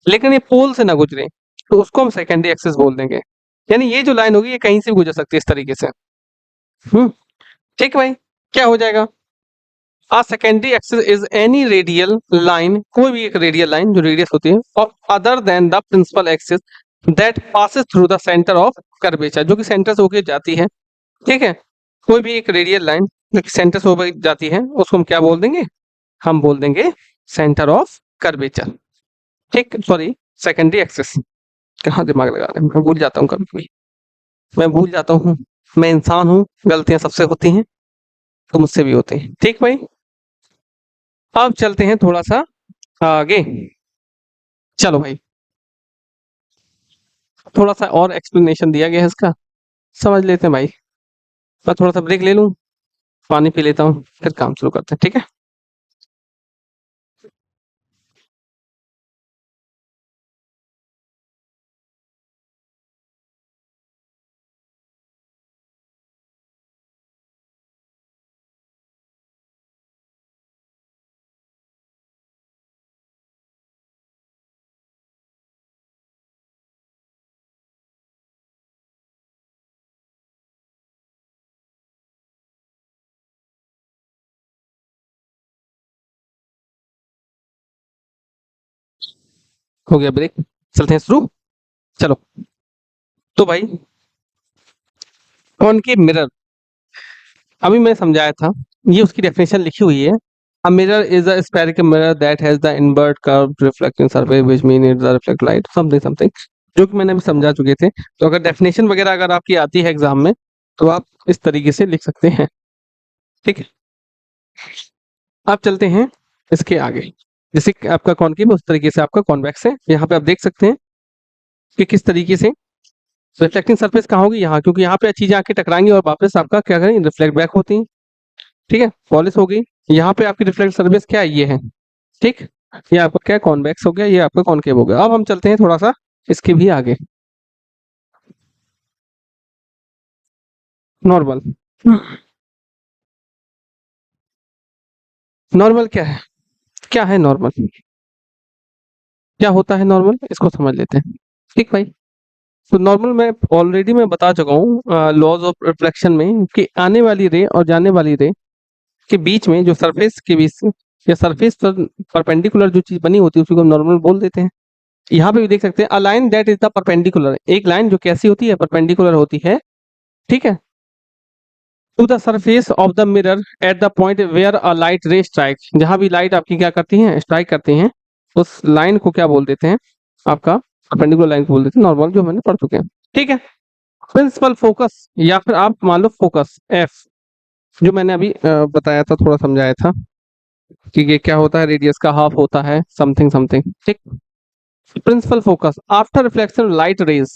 लेकिन ये पोल से ना गुजरे, तो उसको हम सेकेंडरी एक्सिस बोल देंगे। यानी ये जो लाइन होगी ये कहीं से भी गुजर सकती है इस तरीके से। हम्म, ठीक भाई, क्या हो जाएगा? A secondary axis is any radial line, कोई भी एक रेडियल लाइन जो रेडियस होती है, of other than the principal axis that passes through the center of curvature, जो कि सेंटर से होकर जाती है। ठीक है, कोई भी एक रेडियल लाइन जो कि सेंटर से होकर जाती है उसको हम क्या बोल देंगे? हम बोल देंगे सेंटर ऑफ कर्वेचर। ठीक, सॉरी, सेकेंडरी एक्सिस। कहाँ दिमाग लगा रहे हैं, मैं भूल जाता हूँ कभी कभी, मैं भूल जाता हूँ, मैं इंसान हूँ, गलतियां सबसे होती हैं, तो मुझसे भी होती हैं। ठीक भाई, अब चलते हैं थोड़ा सा आगे। चलो भाई, थोड़ा सा और एक्सप्लेनेशन दिया गया है इसका, समझ लेते हैं भाई। मैं थोड़ा सा ब्रेक ले लूं, पानी पी लेता हूँ, फिर काम शुरू करते हैं, ठीक है? हो गया ब्रेक, चलते हैं शुरू। चलो, तो भाई कॉनकेव मिरर, अभी मैं समझाया था, ये उसकी डेफिनेशन लिखी हुई है। A mirror is a spherical mirror that has the invert curved reflecting surface which mean it the reflect light something something, जो कि मैंने अभी समझा चुके थे। तो अगर डेफिनेशन वगैरह अगर आपकी आती है एग्जाम में तो आप इस तरीके से लिख सकते हैं। ठीक है, अब चलते हैं इसके आगे। जैसे कि आपका कॉनकेव उस तरीके से आपका कॉन्वेक्स है। यहाँ पे आप देख सकते हैं कि किस तरीके से रिफ्लेक्टिंग सरफेस कहाँ होगी, यहाँ, क्योंकि यहाँ पे चीजें आके टकराएंगी और वापस आपका क्या करेंगे, रिफ्लेक्ट बैक होती है। ठीक है, पॉलिश हो गई। यहाँ पे आपकी रिफ्लेक्ट सरफेस क्या है, ये है। ठीक, ये आपका क्या कॉन्वेक्स हो गया, ये आपका कॉनकेव हो गया। अब हम चलते हैं थोड़ा सा इसके भी आगे। नॉर्मल, नॉर्मल क्या है? क्या है नॉर्मल? क्या होता है नॉर्मल, इसको समझ लेते हैं। ठीक भाई, तो नॉर्मल मैं ऑलरेडी मैं बता चुका हूँ लॉज ऑफ रिफ्लेक्शन में कि आने वाली रे और जाने वाली रे के बीच में जो सरफेस के बीच से या सरफेस पर परपेंडिकुलर जो चीज बनी होती है उसको हम नॉर्मल बोल देते हैं। यहाँ पे भी देख सकते हैं a line that is the perpendicular, एक लाइन जो कैसी होती है, परपेंडिकुलर होती है। ठीक है, to the surface of the mirror at the point where a light ray strike, जहां भी लाइट आपकी क्या करती है, स्ट्राइक करती हैं, उस लाइन को क्या बोल देते हैं, आपका परपेंडिकुलर लाइन को बोल देते हैं नॉर्मल, जो मैंने पढ़ चुके हैं। ठीक है, प्रिंसिपल फोकस या फिर आप मान लो फोकस एफ, जो मैंने अभी बताया था, थोड़ा समझाया था कि ये क्या होता है, रेडियस का हाफ होता है, समथिंग समथिंग। ठीक, principal focus after reflection light rays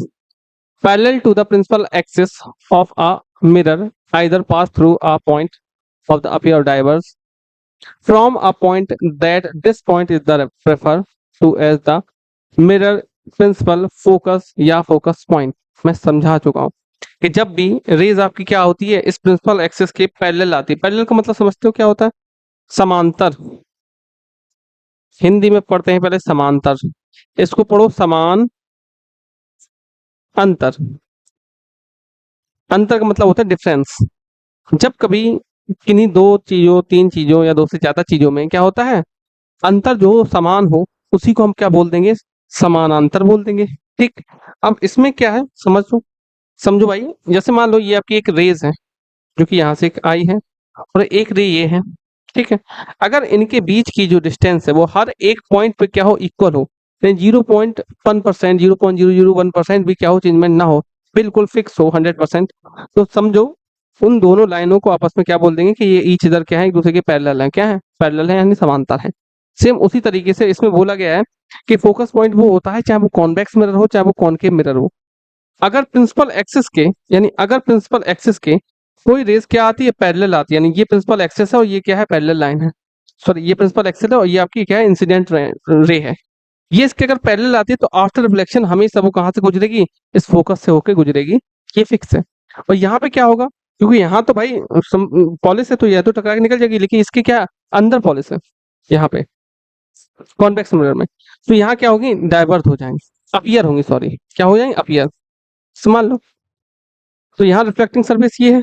parallel to the principal axis of a mirror either pass through a point of the appear diverse from a point that this point is the refer to as the mirror, principal, focus या focus point. मैं समझा चुका हूँ कि जब भी raise आपकी क्या होती है, इस प्रिंसिपल एक्सिस के पैरेलल आती है। पैरेलल का मतलब समझते हो क्या होता है? समांतर। हिंदी में पढ़ते हैं पहले समांतर, इसको पढ़ो समान अंतर। अंतर का मतलब होता है डिफरेंस। जब कभी किन्हीं दो चीजों, तीन चीजों या दो से ज्यादा चीजों में क्या होता है, अंतर जो समान हो, उसी को हम क्या बोल देंगे? समानांतर बोल देंगे। ठीक। अब इसमें क्या है, समझो। समझो भाई, जैसे मान लो ये आपकी एक रेज है, जो कि यहाँ से एक आई है, और एक रे ये है। ठीक है। अगर इनके बीच की जो डिस्टेंस है वो हर एक पॉइंट पे क्या हो, इक्वल हो, 0.1%, 0.001% भी क्या हो, चेंजमेंट ना हो, बिल्कुल फिक्स हो 100%, तो समझो उन दोनों लाइनों को आपस में क्या बोल देंगे कि ये ईच इधर क्या है, एक दूसरे के पैरेलल है। क्या है? पैरेलल है, यानी समांतर है। सेम उसी तरीके से इसमें बोला गया है कि फोकस पॉइंट वो होता है, चाहे वो कॉन्वेक्स मिरर हो चाहे वो कॉनकेव मिरर हो। अगर प्रिंसिपल एक्सिस के, यानी अगर प्रिंसिपल एक्सिस के कोई रेस क्या आती है, पैरेलल आती है, यानी ये प्रिंसिपल एक्सिस है और ये क्या है, पैरेलल लाइन है। सॉरी, ये प्रिंसिपल एक्सिस है और ये आपकी क्या है, इंसिडेंट रे है। ये इसके अगर पैरेलल आती है तो आफ्टर रिफ्लेक्शन हमेशा वो कहाँ से गुजरेगी, इस फोकस से होकर गुजरेगी। ये फिक्स है। और यहाँ पे क्या होगा, क्योंकि यहाँ तो भाई पॉलिश है तो यह तो टकरा के निकल जाएगी, लेकिन इसके क्या अंदर पॉलिश है, यहाँ पे कॉन्वेक्स मिरर में, तो यहाँ क्या होगी, डाइवर्ट हो जाएंगे, अपीयर होंगी, सॉरी क्या हो जाएंगे, अपीयर। समझ लो। तो यहाँ रिफ्लेक्टिंग सरफेस ये है,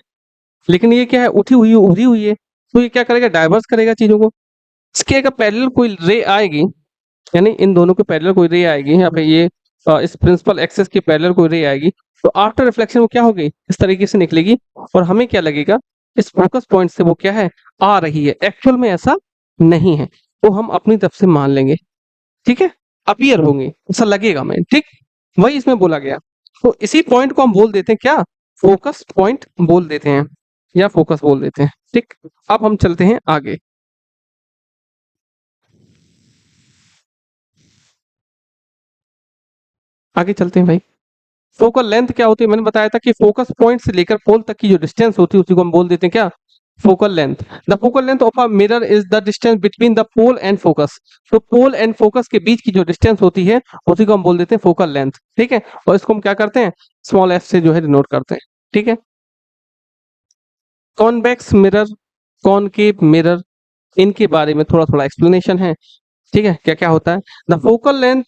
लेकिन ये क्या है, उठी हुई उभरी हुई है, तो ये क्या करेगा, डाइवर्स करेगा चीजों को। इसके अगर पैरेलल कोई रे आएगी, यानी इन दोनों के पैरेलल कोई रे आएगी, यहाँ पे ये इस प्रिंसिपल एक्सेस के पैरेलल कोई रे आएगी, तो आफ्टर रिफ्लेक्शन वो क्या होगी, इस तरीके से निकलेगी। और हमें क्या लगेगा, इस फोकस पॉइंट से वो क्या है, आ रही है। एक्चुअल में ऐसा नहीं है, वो हम अपनी तरफ से मान लेंगे। ठीक है। अपीयर होंगे, ऐसा लगेगा हमें। ठीक। वही इसमें बोला गया। तो इसी पॉइंट को हम बोल देते हैं क्या, फोकस पॉइंट बोल देते हैं, या फोकस बोल देते हैं। ठीक। अब हम चलते हैं आगे। आगे चलते हैं भाई। फोकल लेंथ क्या होती है, मैंने बताया था कि फोकस पॉइंट से लेकर पोल तक की जो डिस्टेंस होती है उसी को हम बोल देते हैं क्या, focal length. The focal length of a mirror is the distance between the pole and focus. तो पोल एंड फोकस के बीच की जो डिस्टेंस होती है उसी को हम बोल देते हैं फोकल लेंथ। ठीक है। और इसको हम क्या करते हैं, स्मॉल एफ से जो है डिनोट करते हैं। ठीक है। कॉन्वेक्स मिरर, कॉनकेव मिरर, इनके बारे में थोड़ा थोड़ा एक्सप्लेनेशन है। ठीक है, क्या क्या होता है। The focal length,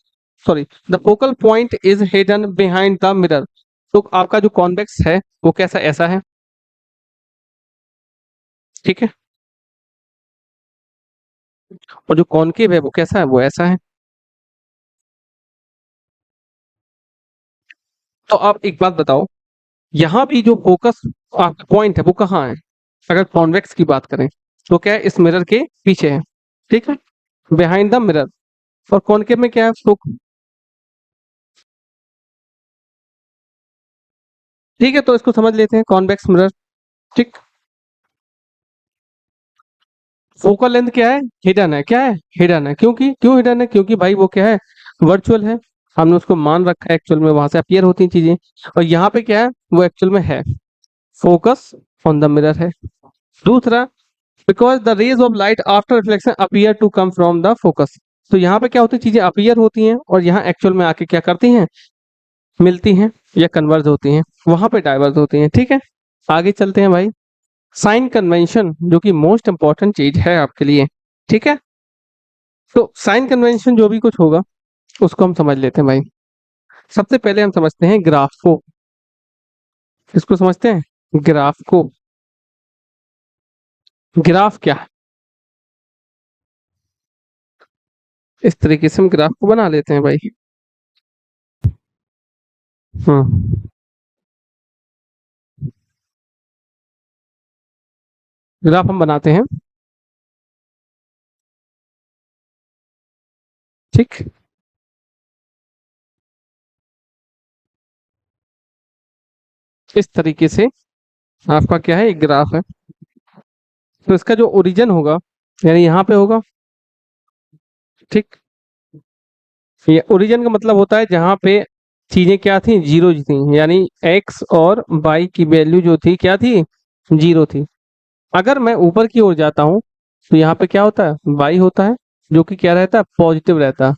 sorry, the focal point is hidden behind the mirror. तो आपका जो कॉन्वेक्स है वो कैसा, ऐसा है। ठीक है। और जो कॉनकेव है वो कैसा है, वो ऐसा है। तो आप एक बात बताओ, यहाँ भी जो फोकस आपका पॉइंट है वो कहाँ है, अगर कॉन्वेक्स की बात करें तो क्या है, इस मिरर के पीछे है। ठीक है, बिहाइंड द मिरर। और कॉनकेव में क्या है, ठीक है, तो इसको समझ लेते हैं, कॉन्वेक्स मिरर। ठीक। फोकल लेंथ क्या है, हिडन है। क्या है, हिडन है। क्योंकि क्यों हिडन है, क्योंकि भाई वो क्या है, वर्चुअल है। हमने उसको मान रखा है, एक्चुअल में वहां से अपीयर होती हैं चीजें। और यहाँ पे क्या है, वो एक्चुअल में है, फोकस ऑन द मिरर है। दूसरा, because the rays of light after reflection appear to come from the focus. तो यहाँ पे क्या होती है, चीजें अपीयर होती हैं और यहाँ एक्चुअल में आके क्या करती हैं, मिलती हैं या कन्वर्ज होती हैं, वहां पे डाइवर्ज होती हैं। ठीक है। आगे चलते हैं भाई। साइन कन्वेंशन, जो कि मोस्ट इंपॉर्टेंट चीज है आपके लिए। ठीक है। तो साइन कन्वेंशन जो भी कुछ होगा उसको हम समझ लेते हैं भाई। सबसे पहले हम समझते हैं ग्राफ को। इसको समझते हैं, ग्राफ को। ग्राफ क्या है, इस तरीके से हम ग्राफ को बना लेते हैं भाई। हम्म। ग्राफ हम बनाते हैं। ठीक। इस तरीके से आपका क्या है, एक ग्राफ है। तो इसका जो ओरिजिन होगा, यानी यहाँ पे होगा। ठीक। ये ओरिजिन का मतलब होता है जहाँ पे चीजें क्या थी, जीरो थी, यानी एक्स और वाई की वैल्यू जो थी क्या थी, जीरो थी। अगर मैं ऊपर की ओर जाता हूँ तो यहाँ पे क्या होता है, बाई होता है, जो कि क्या रहता है, पॉजिटिव रहता है।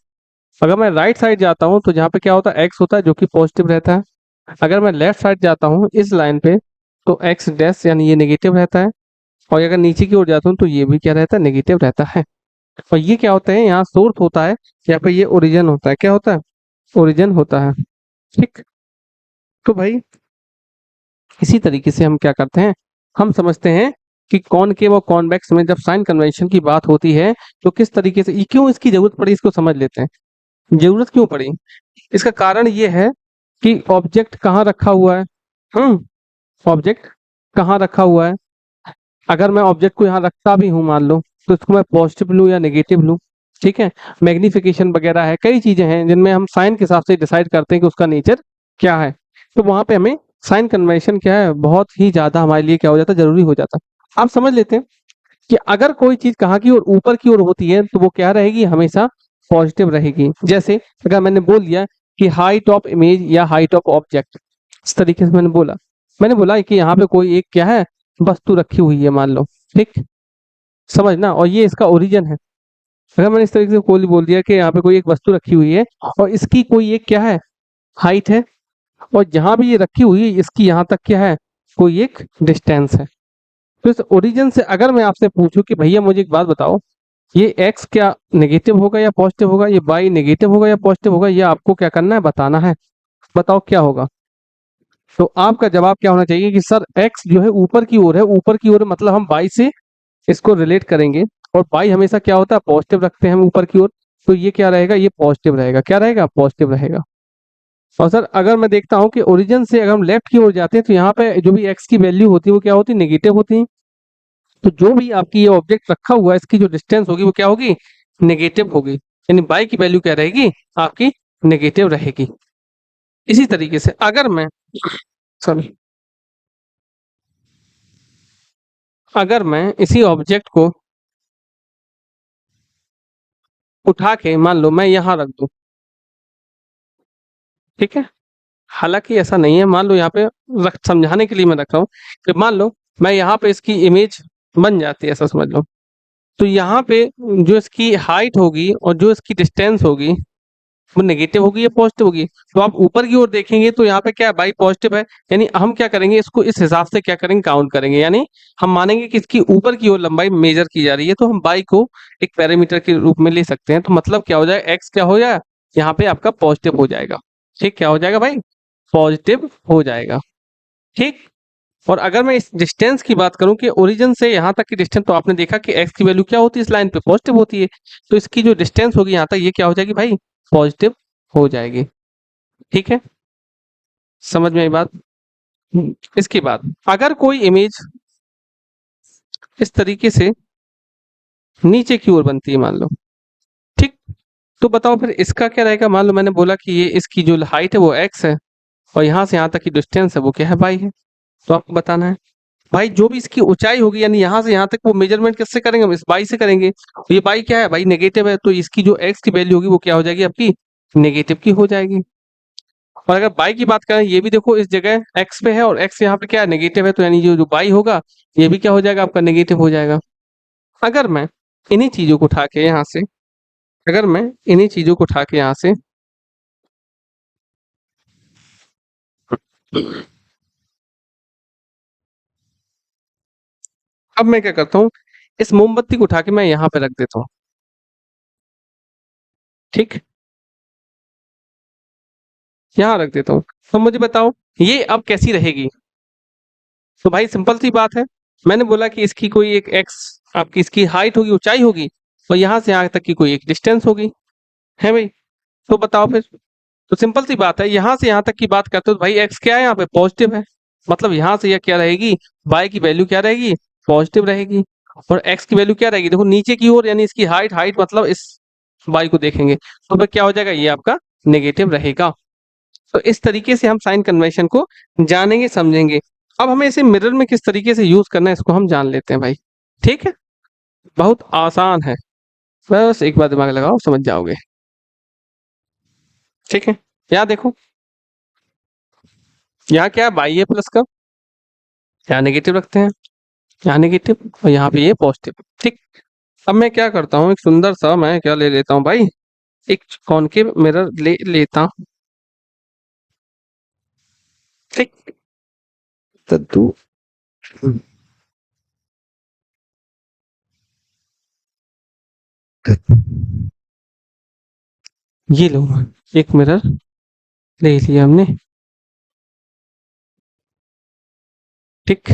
अगर मैं राइट साइड जाता हूँ तो यहाँ पे क्या होता है, एक्स होता है, जो कि पॉजिटिव रहता है। अगर मैं लेफ्ट साइड जाता हूँ इस लाइन पे, तो एक्स डैश यानी ये नेगेटिव रहता है। और अगर नीचे की ओर जाता हूँ तो ये भी क्या रहता है, नेगेटिव रहता है। और ये क्या होता है, यहाँ सोर्स होता है, यहाँ पे ये ओरिजिन होता है। क्या होता है, ओरिजिन होता है। ठीक। तो भाई इसी तरीके से हम क्या करते हैं, हम समझते हैं कि कॉनकेव और कॉन्वेक्स में जब साइन कन्वेंशन की बात होती है तो किस तरीके से, ये क्यों इसकी जरूरत पड़ी, इसको समझ लेते हैं। जरूरत क्यों पड़ी, इसका कारण ये है कि ऑब्जेक्ट कहाँ रखा हुआ है। ऑब्जेक्ट कहाँ रखा हुआ है। अगर मैं ऑब्जेक्ट को यहाँ रखता भी हूँ मान लो, तो इसको मैं पॉजिटिव लूँ या नेगेटिव लूँ। ठीक है, मैग्निफिकेशन वगैरह है, कई चीजें हैं जिनमें हम साइन के हिसाब से डिसाइड करते हैं कि उसका नेचर क्या है। तो वहां पे हमें साइन कन्वेंशन क्या है, बहुत ही ज्यादा हमारे लिए क्या हो जाता है, जरूरी हो जाता है। आप समझ लेते हैं कि अगर कोई चीज कहाँ की ओर, ऊपर की ओर होती है तो वो क्या रहेगी, हमेशा पॉजिटिव रहेगी। जैसे अगर मैंने बोल दिया कि हाइट ऑफ इमेज या हाइट ऑफ ऑब्जेक्ट, इस तरीके से मैंने बोला कि यहाँ पे कोई एक क्या है, वस्तु रखी हुई है मान लो। ठीक, समझना, और ये इसका ओरिजिन है। अगर मैंने इस तरीके से कोई बोल दिया कि यहाँ पे कोई एक वस्तु रखी हुई है और इसकी कोई एक क्या है, हाइट है, और जहां भी ये रखी हुई है इसकी यहाँ तक क्या है, कोई एक डिस्टेंस है। तो इस ओरिजिन से अगर मैं आपसे पूछूं कि भैया मुझे एक बात बताओ, ये एक्स क्या नेगेटिव होगा या पॉजिटिव होगा, ये वाई नेगेटिव होगा या पॉजिटिव होगा, ये आपको क्या करना है, बताना है। बताओ क्या होगा। तो आपका जवाब क्या होना चाहिए कि सर एक्स जो है ऊपर की ओर है, ऊपर की ओर मतलब हम वाई से इसको रिलेट करेंगे, और वाई हमेशा क्या होता है, पॉजिटिव रखते हैं हम ऊपर की ओर। तो ये क्या रहेगा, ये पॉजिटिव रहेगा। क्या रहेगा, पॉजिटिव रहेगा। और सर अगर मैं देखता हूँ कि ओरिजिन से अगर हम लेफ्ट की ओर जाते हैं तो यहाँ पे जो भी एक्स की वैल्यू होती है वो क्या होती है, नेगेटिव होती है। तो जो भी आपकी ये ऑब्जेक्ट रखा हुआ है इसकी जो डिस्टेंस होगी वो क्या होगी, नेगेटिव होगी। यानी बाई की वैल्यू क्या रहेगी, आपकी नेगेटिव रहेगी। इसी तरीके से अगर मैं, सॉरी, अगर मैं इसी ऑब्जेक्ट को उठा के मान लो मैं यहाँ रख दूं, ठीक है, हालांकि ऐसा नहीं है, मान लो यहाँ पे रख, समझाने के लिए मैं रख रहा हूँ कि मान लो मैं यहाँ पे इसकी इमेज बन जाती है, ऐसा समझ लो। तो यहाँ पे जो इसकी हाइट होगी और जो इसकी डिस्टेंस होगी वो नेगेटिव होगी या पॉजिटिव होगी। तो आप ऊपर की ओर देखेंगे तो यहाँ पे क्या है, बाई पॉजिटिव है। यानी हम क्या करेंगे, इसको इस हिसाब से क्या करेंगे, काउंट करेंगे। यानी हम मानेंगे कि इसकी ऊपर की ओर लंबाई मेजर की जा रही है, तो हम बाई को एक पैरामीटर के रूप में ले सकते हैं। तो मतलब क्या हो जाएगा, एक्स क्या हो जाएगा, यहाँ पे आपका पॉजिटिव हो जाएगा। ठीक, क्या हो जाएगा भाई, पॉजिटिव हो जाएगा। ठीक। और अगर मैं इस डिस्टेंस की बात करूं कि ओरिजिन से यहाँ तक की डिस्टेंस, तो आपने देखा कि एक्स की वैल्यू क्या होती है, इस लाइन पे पॉजिटिव होती है। तो इसकी जो डिस्टेंस होगी यहाँ तक, ये क्या हो जाएगी भाई, पॉजिटिव हो जाएगी। ठीक है, समझ में आई बात। इसके बाद अगर कोई इमेज इस तरीके से नीचे की ओर बनती है मान लो, ठीक, तो बताओ फिर इसका क्या रहेगा। मान लो मैंने बोला कि ये इसकी जो हाइट है वो एक्स है, और यहाँ से यहाँ तक की डिस्टेंस है वो क्या है, बाई है। तो आपको बताना है भाई जो भी इसकी ऊंचाई होगी, यानी यहाँ से यहाँ तक, वो मेजरमेंट किससे करेंगे, हम इस बाई से करेंगे। तो ये बाई क्या है, बाई नेगेटिव है, तो इसकी जो एक्स की वैल्यू होगी वो क्या हो जाएगी, आपकी नेगेटिव की हो जाएगी। और अगर बाई की बात करें, ये भी देखो इस जगह एक्स पे है और एक्स यहाँ पे क्या है, नेगेटिव है। तो यानी जो जो बाई होगा ये भी क्या हो जाएगा, आपका नेगेटिव हो जाएगा। अगर मैं इन्हीं चीजों को उठा के यहाँ से, अगर मैं इन्हीं चीजों को उठा के यहाँ से, अब मैं क्या करता हूँ, इस मोमबत्ती को उठा के मैं यहाँ पे रख देता हूँ। ठीक, यहाँ रख देता हूँ। तो मुझे बताओ ये अब कैसी रहेगी। तो भाई सिंपल सी बात है, मैंने बोला कि इसकी कोई एक एक्स, आपकी इसकी हाइट होगी, ऊंचाई होगी, और यहाँ से यहाँ तक की कोई एक डिस्टेंस होगी, है भाई। तो बताओ फिर, तो सिंपल सी बात है, यहाँ से यहाँ तक की बात करते हो तो भाई एक्स क्या है, यहाँ पे पॉजिटिव है। मतलब यहाँ से यह क्या रहेगी, बाई की वैल्यू क्या रहेगी, पॉजिटिव रहेगी। और एक्स की वैल्यू क्या रहेगी, देखो नीचे की ओर, यानी इसकी हाइट, हाइट मतलब इस बाई को देखेंगे तो फिर क्या हो जाएगा, ये आपका नेगेटिव रहेगा। तो इस तरीके से हम साइन कन्वेंशन को जानेंगे, समझेंगे। अब हमें इसे मिरर में किस तरीके से यूज करना है इसको हम जान लेते हैं भाई। ठीक है, बहुत आसान है, बस एक बार दिमाग लगाओ समझ जाओगे। ठीक है, यहाँ देखो, यहाँ क्या है, बाई है प्लस का, यहाँ नेगेटिव रखते हैं, यहाँ नेगेटिव और यहाँ पे ये पॉजिटिव। ठीक, अब मैं क्या करता हूँ, एक सुंदर सा मैं क्या ले लेता हूँ भाई, एक कॉनकेव मिरर ले लेता हूँ। ठीक। तू ये लो, एक मिरर ले लिया हमने। ठीक,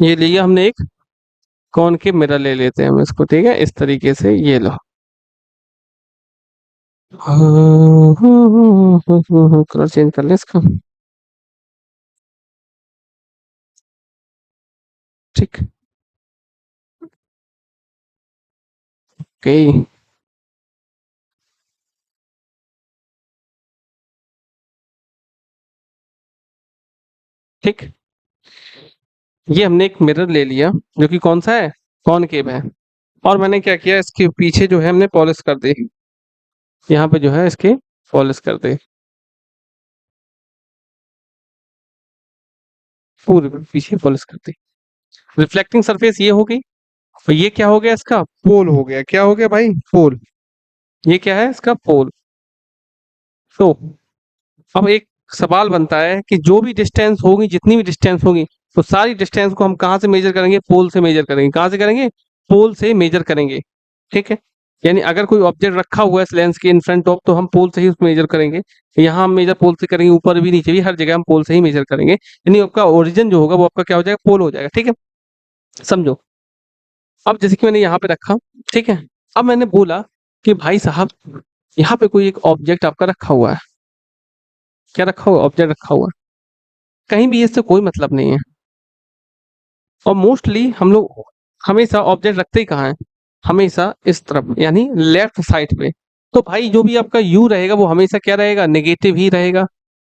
ये लिया हमने एक कॉनकेव मिरर, ले लेते हैं हम इसको, ठीक है, इस तरीके से, ये लो। कलर चेंज कर ले इसका। ठीक। ओके। ठीक, ये हमने एक मिरर ले लिया जो कि कौन सा है, कॉनकेव है। और मैंने क्या किया, इसके पीछे जो है हमने पॉलिश कर दी, यहाँ पे जो है इसके पॉलिश कर दी, पूरे पीछे पॉलिश कर दी। रिफ्लेक्टिंग सरफेस ये हो गई। और ये क्या हो गया, इसका पोल हो गया। क्या हो गया भाई, पोल। ये क्या है, इसका पोल। तो अब एक सवाल बनता है कि जो भी डिस्टेंस होगी, जितनी भी डिस्टेंस होगी, तो सारी डिस्टेंस को हम कहाँ से मेजर करेंगे, पोल से मेजर करेंगे। कहाँ से करेंगे, पोल से मेजर करेंगे। ठीक है, यानी अगर कोई ऑब्जेक्ट रखा हुआ है इस लेंस के इन फ्रंट ऑफ, तो हम पोल से ही उसको मेजर करेंगे। यहाँ हम मेजर पोल से करेंगे, ऊपर भी नीचे भी हर जगह हम पोल से ही मेजर करेंगे। यानी आपका ओरिजिन जो होगा वो आपका क्या हो जाएगा, पोल हो जाएगा। ठीक है, समझो। अब जैसे कि मैंने यहाँ पे रखा, ठीक है, अब मैंने बोला कि भाई साहब यहाँ पे कोई एक ऑब्जेक्ट आपका रखा हुआ है। क्या रखा हुआ, ऑब्जेक्ट रखा हुआ है, कहीं भी इससे कोई मतलब नहीं है। और मोस्टली हम लोग हमेशा ऑब्जेक्ट रखते ही कहाँ है, हमेशा इस तरफ, यानी लेफ्ट साइड पे। तो भाई जो भी आपका यू रहेगा वो हमेशा क्या रहेगा, नेगेटिव ही रहेगा।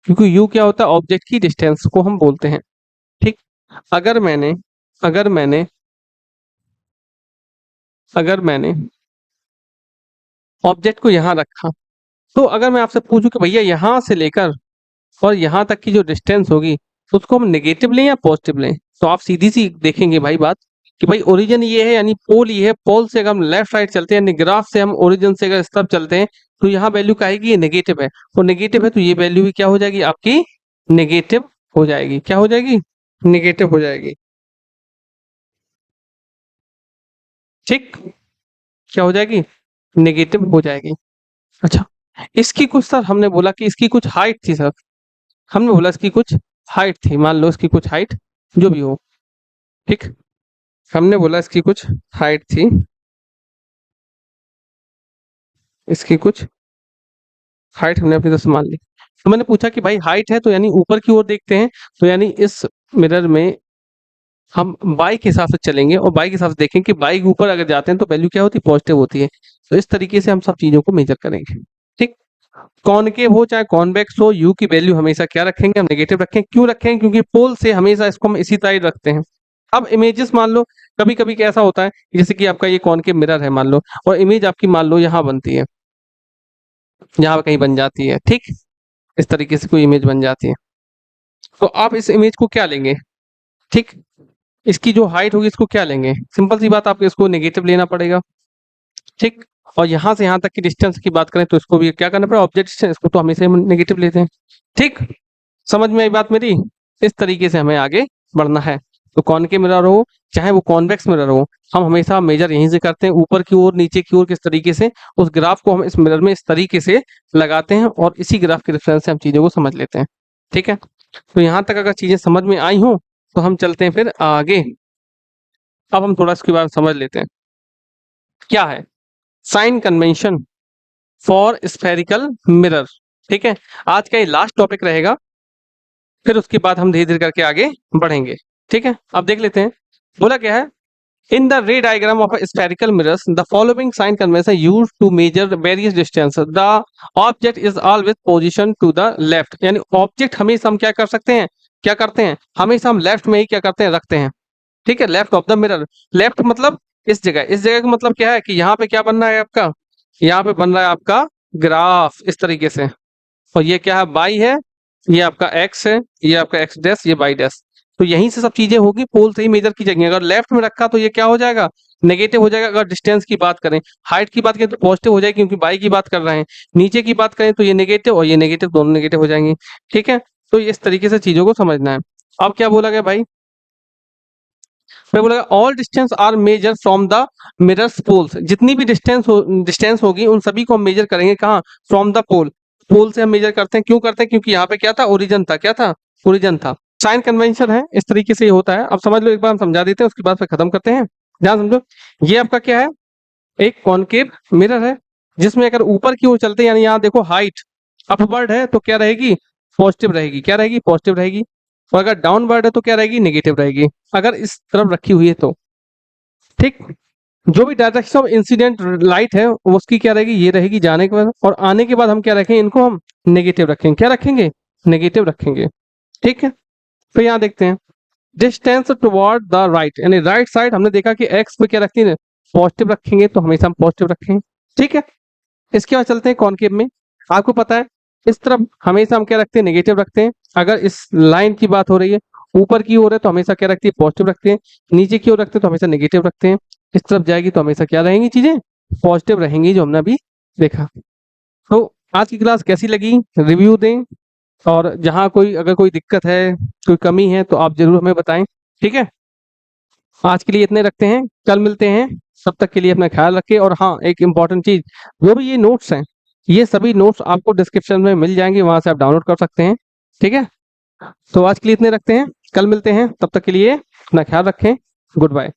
क्योंकि यू क्या होता है, ऑब्जेक्ट की डिस्टेंस को हम बोलते हैं। ठीक। अगर मैंने अगर मैंने अगर मैंने ऑब्जेक्ट को यहाँ रखा, तो अगर मैं आपसे पूछूं कि भैया यहाँ से लेकर और यहाँ तक की जो डिस्टेंस होगी, तो उसको हम नेगेटिव लें या पॉजिटिव लें, तो आप सीधी सी देखेंगे भाई बात, कि भाई ओरिजिन ये है, यानी पोल ये है। पोल से अगर हम लेफ्ट साइड चलते हैं, यानी ग्राफ से हम ओरिजिन से अगर इस तरफ चलते हैं, तो यहाँ वैल्यू क्या आएगी, ये नेगेटिव है। और नेगेटिव है तो ये वैल्यू भी क्या हो जाएगी आपकी, नेगेटिव हो जाएगी। क्या हो जाएगी, नेगेटिव हो जाएगी। ठीक, क्या हो जाएगी, नेगेटिव हो जाएगी। अच्छा, इसकी कुछ सर हमने बोला कि इसकी कुछ हाइट थी सर, हमने बोला इसकी कुछ हाइट थी, मान लो इसकी कुछ हाइट जो भी हो। ठीक, हमने बोला इसकी कुछ हाइट थी, इसकी कुछ हाइट हमने अपनी तरफ से मान ली। तो मैंने पूछा कि भाई हाइट है तो यानी ऊपर की ओर देखते हैं, तो यानी इस मिरर में हम बाई के हिसाब से चलेंगे और बाई के हिसाब से देखें कि बाई के ऊपर अगर जाते हैं तो वैल्यू क्या होती है, पॉजिटिव होती है। तो इस तरीके से हम सब चीजों को मेजर करेंगे। ठीक, कॉनकेव हो चाहे कॉन्वेक्स हो, यू की वैल्यू हमेशा क्या रखेंगे, हम नेगेटिव रखें। क्यों रखेंगे, क्योंकि पोल से हमेशा इसको हम इसी तरह रखते हैं। अब इमेजेस मान लो, कभी कभी कैसा होता है, जैसे कि आपका ये कॉनकेव मिरर है मान लो, और इमेज आपकी मान लो यहाँ बनती है, यहाँ कहीं बन जाती है। ठीक, इस तरीके से कोई इमेज बन जाती है, तो आप इस इमेज को क्या लेंगे। ठीक, इसकी जो हाइट होगी इसको क्या लेंगे, सिंपल सी बात, आपको इसको नेगेटिव लेना पड़ेगा। ठीक, और यहाँ से यहाँ तक की डिस्टेंस की बात करें तो इसको भी क्या करना पड़ेगा, ऑब्जेक्ट डिस्टेंस, इसको तो हमेशा नेगेटिव लेते हैं। ठीक, समझ में आई बात मेरी। इस तरीके से हमें आगे बढ़ना है। तो कॉनकेव मिरर हो चाहे वो कॉन्वेक्स मिरर हो, हम हमेशा मेजर यहीं से करते हैं, ऊपर की ओर नीचे की ओर किस तरीके से, उस ग्राफ को हम इस मिरर में इस तरीके से लगाते हैं, और इसी ग्राफ के रेफरेंस से हम चीजों को समझ लेते हैं। ठीक है, तो यहाँ तक अगर चीजें समझ में आई हो तो हम चलते हैं फिर आगे। अब हम थोड़ा इसके बारे में समझ लेते हैं, क्या है sign convention for spherical mirror. ठीक है, आज का ये लास्ट टॉपिक रहेगा, फिर उसके बाद हम धीरे धीरे करके आगे बढ़ेंगे। ठीक है, अब देख लेते हैं, बोला क्या है, इन द रे diagram of spherical mirrors the following sign convention used to measure various distances, the object is always positioned to the left। यानी ऑब्जेक्ट हमेशा हम क्या कर सकते हैं, क्या करते हैं, हमेशा हम लेफ्ट में ही क्या करते हैं, रखते हैं। ठीक है, left of the mirror. Left मतलब इस जगह का मतलब क्या है कि यहाँ पे क्या बन रहा है आपका, यहाँ पे बन रहा है आपका ग्राफ इस तरीके से। और ये क्या है, बाई है, ये आपका एक्स है, ये आपका एक्स डैश, ये बाई डैश। तो यहीं से सब चीजें होगी, पोल से ही मेजर की जाएंगी। अगर लेफ्ट में रखा तो ये क्या हो जाएगा, नेगेटिव हो जाएगा। अगर डिस्टेंस की बात करें, हाइट की बात करें तो पॉजिटिव हो जाएगी क्योंकि बाई की बात कर रहे हैं। नीचे की बात करें तो ये नेगेटिव और ये नेगेटिव, दोनों नेगेटिव हो जाएंगे। ठीक है, तो इस तरीके से चीजों को समझना है। अब क्या बोला गया भाई, मैं बोला all distance are measure from the mirror's poles. जितनी भी डिस्टेंस होगी उन सभी को हम मेजर करेंगे कहाँ, फ्रॉम द पोल। पोल से हम मेजर करते हैं, क्यों करते हैं, क्योंकि यहाँ पे क्या था, ओरिजिन था। क्या था, ओरिजिन था। साइन कन्वेंशन है, इस तरीके से ये होता है। अब समझ लो, एक बार हम समझा देते हैं, उसके बाद फिर खत्म करते हैं। ध्यान समझो, ये आपका क्या है, एक कॉनकेव मिरर है, जिसमें अगर ऊपर की ओर चलते हैं, यानी यहाँ देखो हाइट अपवर्ड है तो क्या रहेगी, पॉजिटिव रहेगी। क्या रहेगी, पॉजिटिव रहेगी। और अगर डाउनवर्ड है तो क्या रहेगी, नेगेटिव रहेगी, अगर इस तरफ रखी हुई है तो। ठीक, जो भी डायरेक्शन ऑफ इंसिडेंट लाइट है वो उसकी क्या रहेगी, ये रहेगी जाने के बाद। और आने के बाद हम क्या रखेंगे, इनको हम नेगेटिव रखेंगे। क्या रखेंगे, नेगेटिव रखेंगे। ठीक है, तो यहाँ देखते हैं डिस्टेंस टुवर्ड द राइट, यानी राइट साइड हमने देखा कि एक्स पे क्या रखती है, पॉजिटिव रखेंगे, तो हमेशा हम पॉजिटिव रखेंगे। ठीक है, इसके बाद चलते हैं कॉनकेव में। आपको पता है इस तरफ हमेशा हम क्या रखते हैं, नेगेटिव रखते हैं। अगर इस लाइन की बात हो रही है, ऊपर की ओर है तो हमेशा क्या रखती है, पॉजिटिव रखते हैं। नीचे की ओर रखते हैं तो हमेशा नेगेटिव रखते हैं। इस तरफ जाएगी तो हमेशा क्या रहेंगी चीजें, पॉजिटिव रहेंगी, जो हमने अभी देखा। तो आज की क्लास कैसी लगी, रिव्यू दें, और जहाँ कोई अगर कोई दिक्कत है, कोई कमी है तो आप जरूर हमें बताएं। ठीक है, आज के लिए इतने रखते हैं, कल मिलते हैं। तब तक के लिए अपना ख्याल रखें। और हाँ, एक इम्पॉर्टेंट चीज, जो भी ये नोट्स हैं, ये सभी नोट्स आपको डिस्क्रिप्शन में मिल जाएंगे, वहां से आप डाउनलोड कर सकते हैं। ठीक है, तो आज के लिए इतने रखते हैं, कल मिलते हैं। तब तक के लिए अपना ख्याल रखें। Good bye.